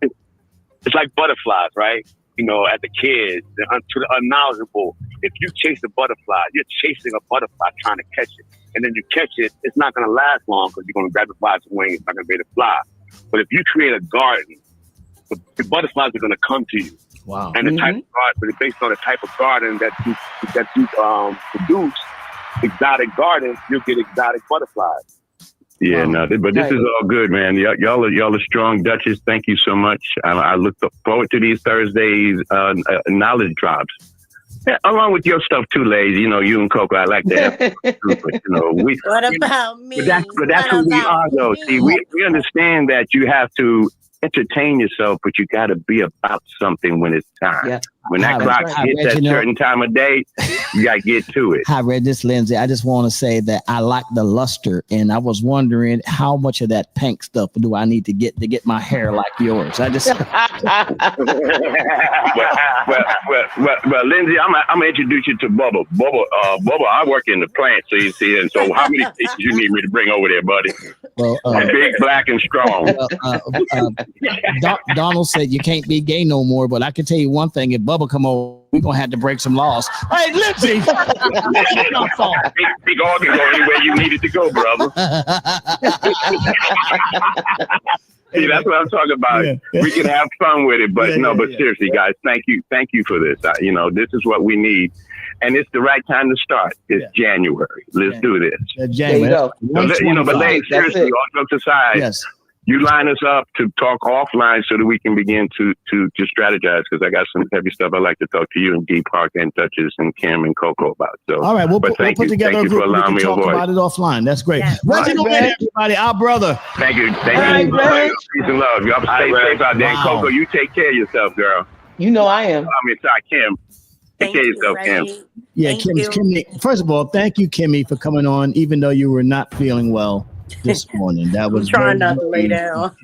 It's like butterflies, right? As a kid, to the unknowledgeable, if you chase a butterfly, you're chasing a butterfly trying to catch it. And then you catch it, it's not going to last long because you're going to grab the fly's wing, it's not going to be able to fly. But if you create a garden, the butterflies are going to come to you. Wow. And the type of garden, but it's based on the type of garden that you produce, exotic gardens, you'll get exotic butterflies. Yeah, but this is all good, man. Y'all are strong, Duchess. Thank you so much. I look forward to these Thursdays knowledge drops. Yeah, along with your stuff too, ladies. You and Coco, I like to have. But, what about me? But that's who we are, though. Me? See, we understand that you have to entertain yourself, but you got to be about something when it's time. Yeah. When that clock hits that certain time of day, you got to get to it. Hi, Red. This Lindsay. I just want to say that I like the luster, and I was wondering how much of that pink stuff do I need to get my hair like yours. I just. well, Lindsay, I'm gonna introduce you to Bubba. Bubba, I work in the plant, so you see, and so how many pieces you need me to bring over there, buddy? Well, I'm big, black, and strong. Donald said you can't be gay no more, but I can tell you one thing: if Bubba come over, we're gonna have to break some laws. Hey, Lindsay, big organ go anywhere you need it to go, brother. See, that's what I'm talking about. Yeah. We can have fun with it, but seriously, guys, thank you for this. This is what we need, and it's the right time to start. It's January. Let's do this. January. But ladies, seriously, all jokes aside. Yes. You line us up to talk offline so that we can begin to strategize, because I got some heavy stuff I'd like to talk to you and D Park and Duchess and Kim and Coco about. So, all right, we'll put together a group. We can talk about it offline. That's great. Reginald, everybody, our brother. Thank you. Thank you. Peace and love. Y'all stay safe out there. Wow. Coco, you take care of yourself, girl. You know I am. Sorry, Kim. Take care of yourself, Kim. Yeah, Kimmy. First of all, thank you, Kimmy, for coming on, even though you were not feeling well this morning. That was trying not to lay down.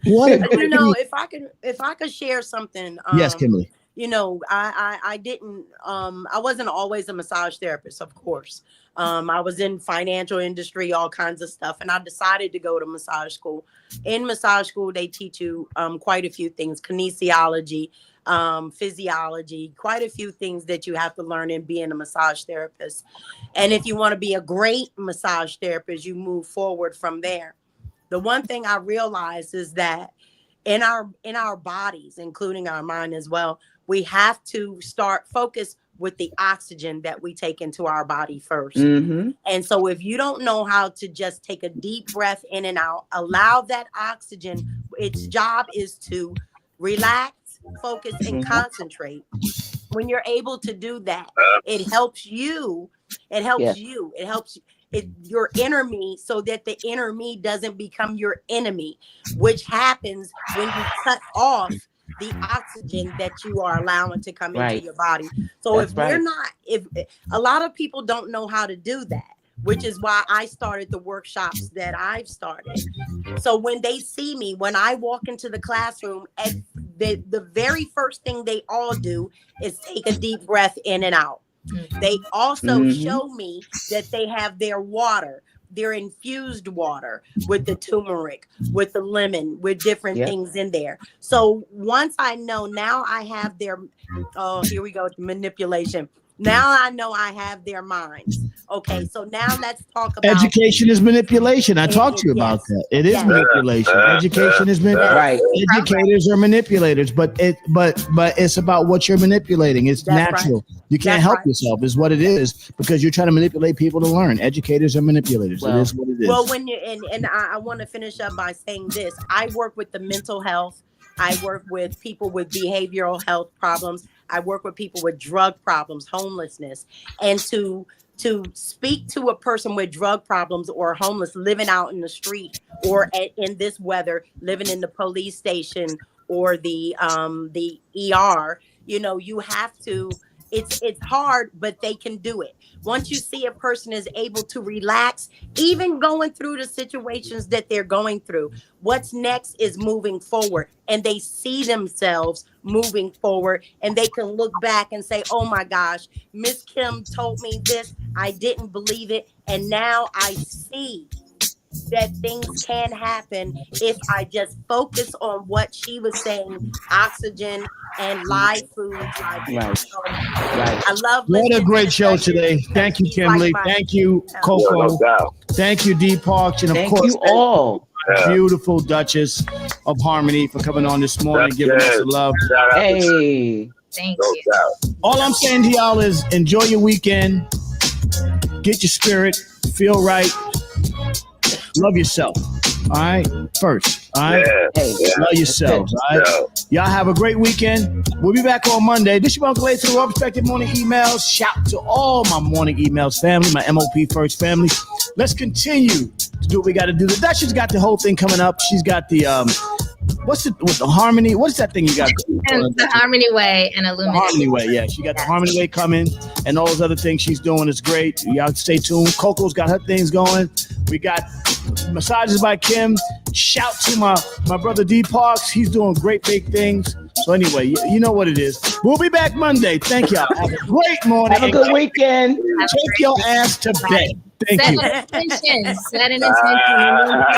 What if I could share something. Yes, Kimberly. I didn't. I wasn't always a massage therapist, of course. I was in financial industry, all kinds of stuff, and I decided to go to massage school. In massage school, they teach you quite a few things: kinesiology, physiology, quite a few things that you have to learn in being a massage therapist. And if you want to be a great massage therapist, you move forward from there. The one thing I realized is that in our bodies, including our mind as well, we have to start focus with the oxygen that we take into our body first. Mm-hmm. And so if you don't know how to just take a deep breath in and out, allow that oxygen, its job is to relax, focus, and concentrate. When you're able to do that, it helps you. It helps you. It helps your inner me, so that the inner me doesn't become your enemy, which happens when you cut off the oxygen that you are allowing to come into your body. So if a lot of people don't know how to do that, which is why I started the workshops that I've started. So when they see me, when I walk into the classroom, the very first thing they all do is take a deep breath in and out. They also show me that they have their water, their infused water with the turmeric, with the lemon, with different things in there. So once I know, now I have their, here we go, manipulation. Now I know I have their minds. Okay, so now let's talk about education is manipulation. I talked to you about that. It is manipulation. Education is manipulation. Right. Educators are manipulators, but it's about what you're manipulating. It's natural. Right. You can't help yourself, is what it is, because you're trying to manipulate people to learn. Educators are manipulators. It is what it is. Well, when you and I want to finish up by saying this. I work with the mental health. I work with people with behavioral health problems. I work with people with drug problems, homelessness, and to speak to a person with drug problems or homeless, living out in the street, or in this weather, living in the police station or the ER, you have to It's hard, but they can do it. Once you see a person is able to relax, even going through the situations that they're going through, what's next is moving forward, and they see themselves moving forward, and they can look back and say, oh my gosh, Miss Kim told me this, I didn't believe it, and now I see that things can happen if I just focus on what she was saying, oxygen and live foods. Right. I love What a listening great to show Duchess today. Thank you, because she's Kimberly. like my- Thank you, Coco. No doubt. Thank you, D Parks. And of Thank course, you all. beautiful Duchess of Harmony for coming on this morning, That's giving us good. the love. Shout out to Hey. Thank no you. doubt. All I'm saying to y'all is enjoy your weekend. Get your spirit. Feel right. Love yourself. All right? First. All right? Yeah. Hey. Love yourselves. All right? Yeah. Y'all have a great weekend. We'll be back on Monday. This is your Uncle A to the Well Respected Morning Emails. Shout to all my Morning Emails family, my MOP First family. Let's continue to do what we got to do. The Duchess got the whole thing coming up. She's got the what's the Harmony? What's that thing you got? And the Harmony Way and The Illuminate. Harmony Way, yeah. She got the Harmony Way coming, and all those other things she's doing is great. Y'all stay tuned. Coco's got her things going. We got Massages by Kim. Shout to my brother D Parks. He's doing great big things. So anyway, you know what it is. We'll be back Monday. Thank y'all. Have a great morning. Have a good weekend. Take your ass to bed. Thank Set you. an intention. Set an intention.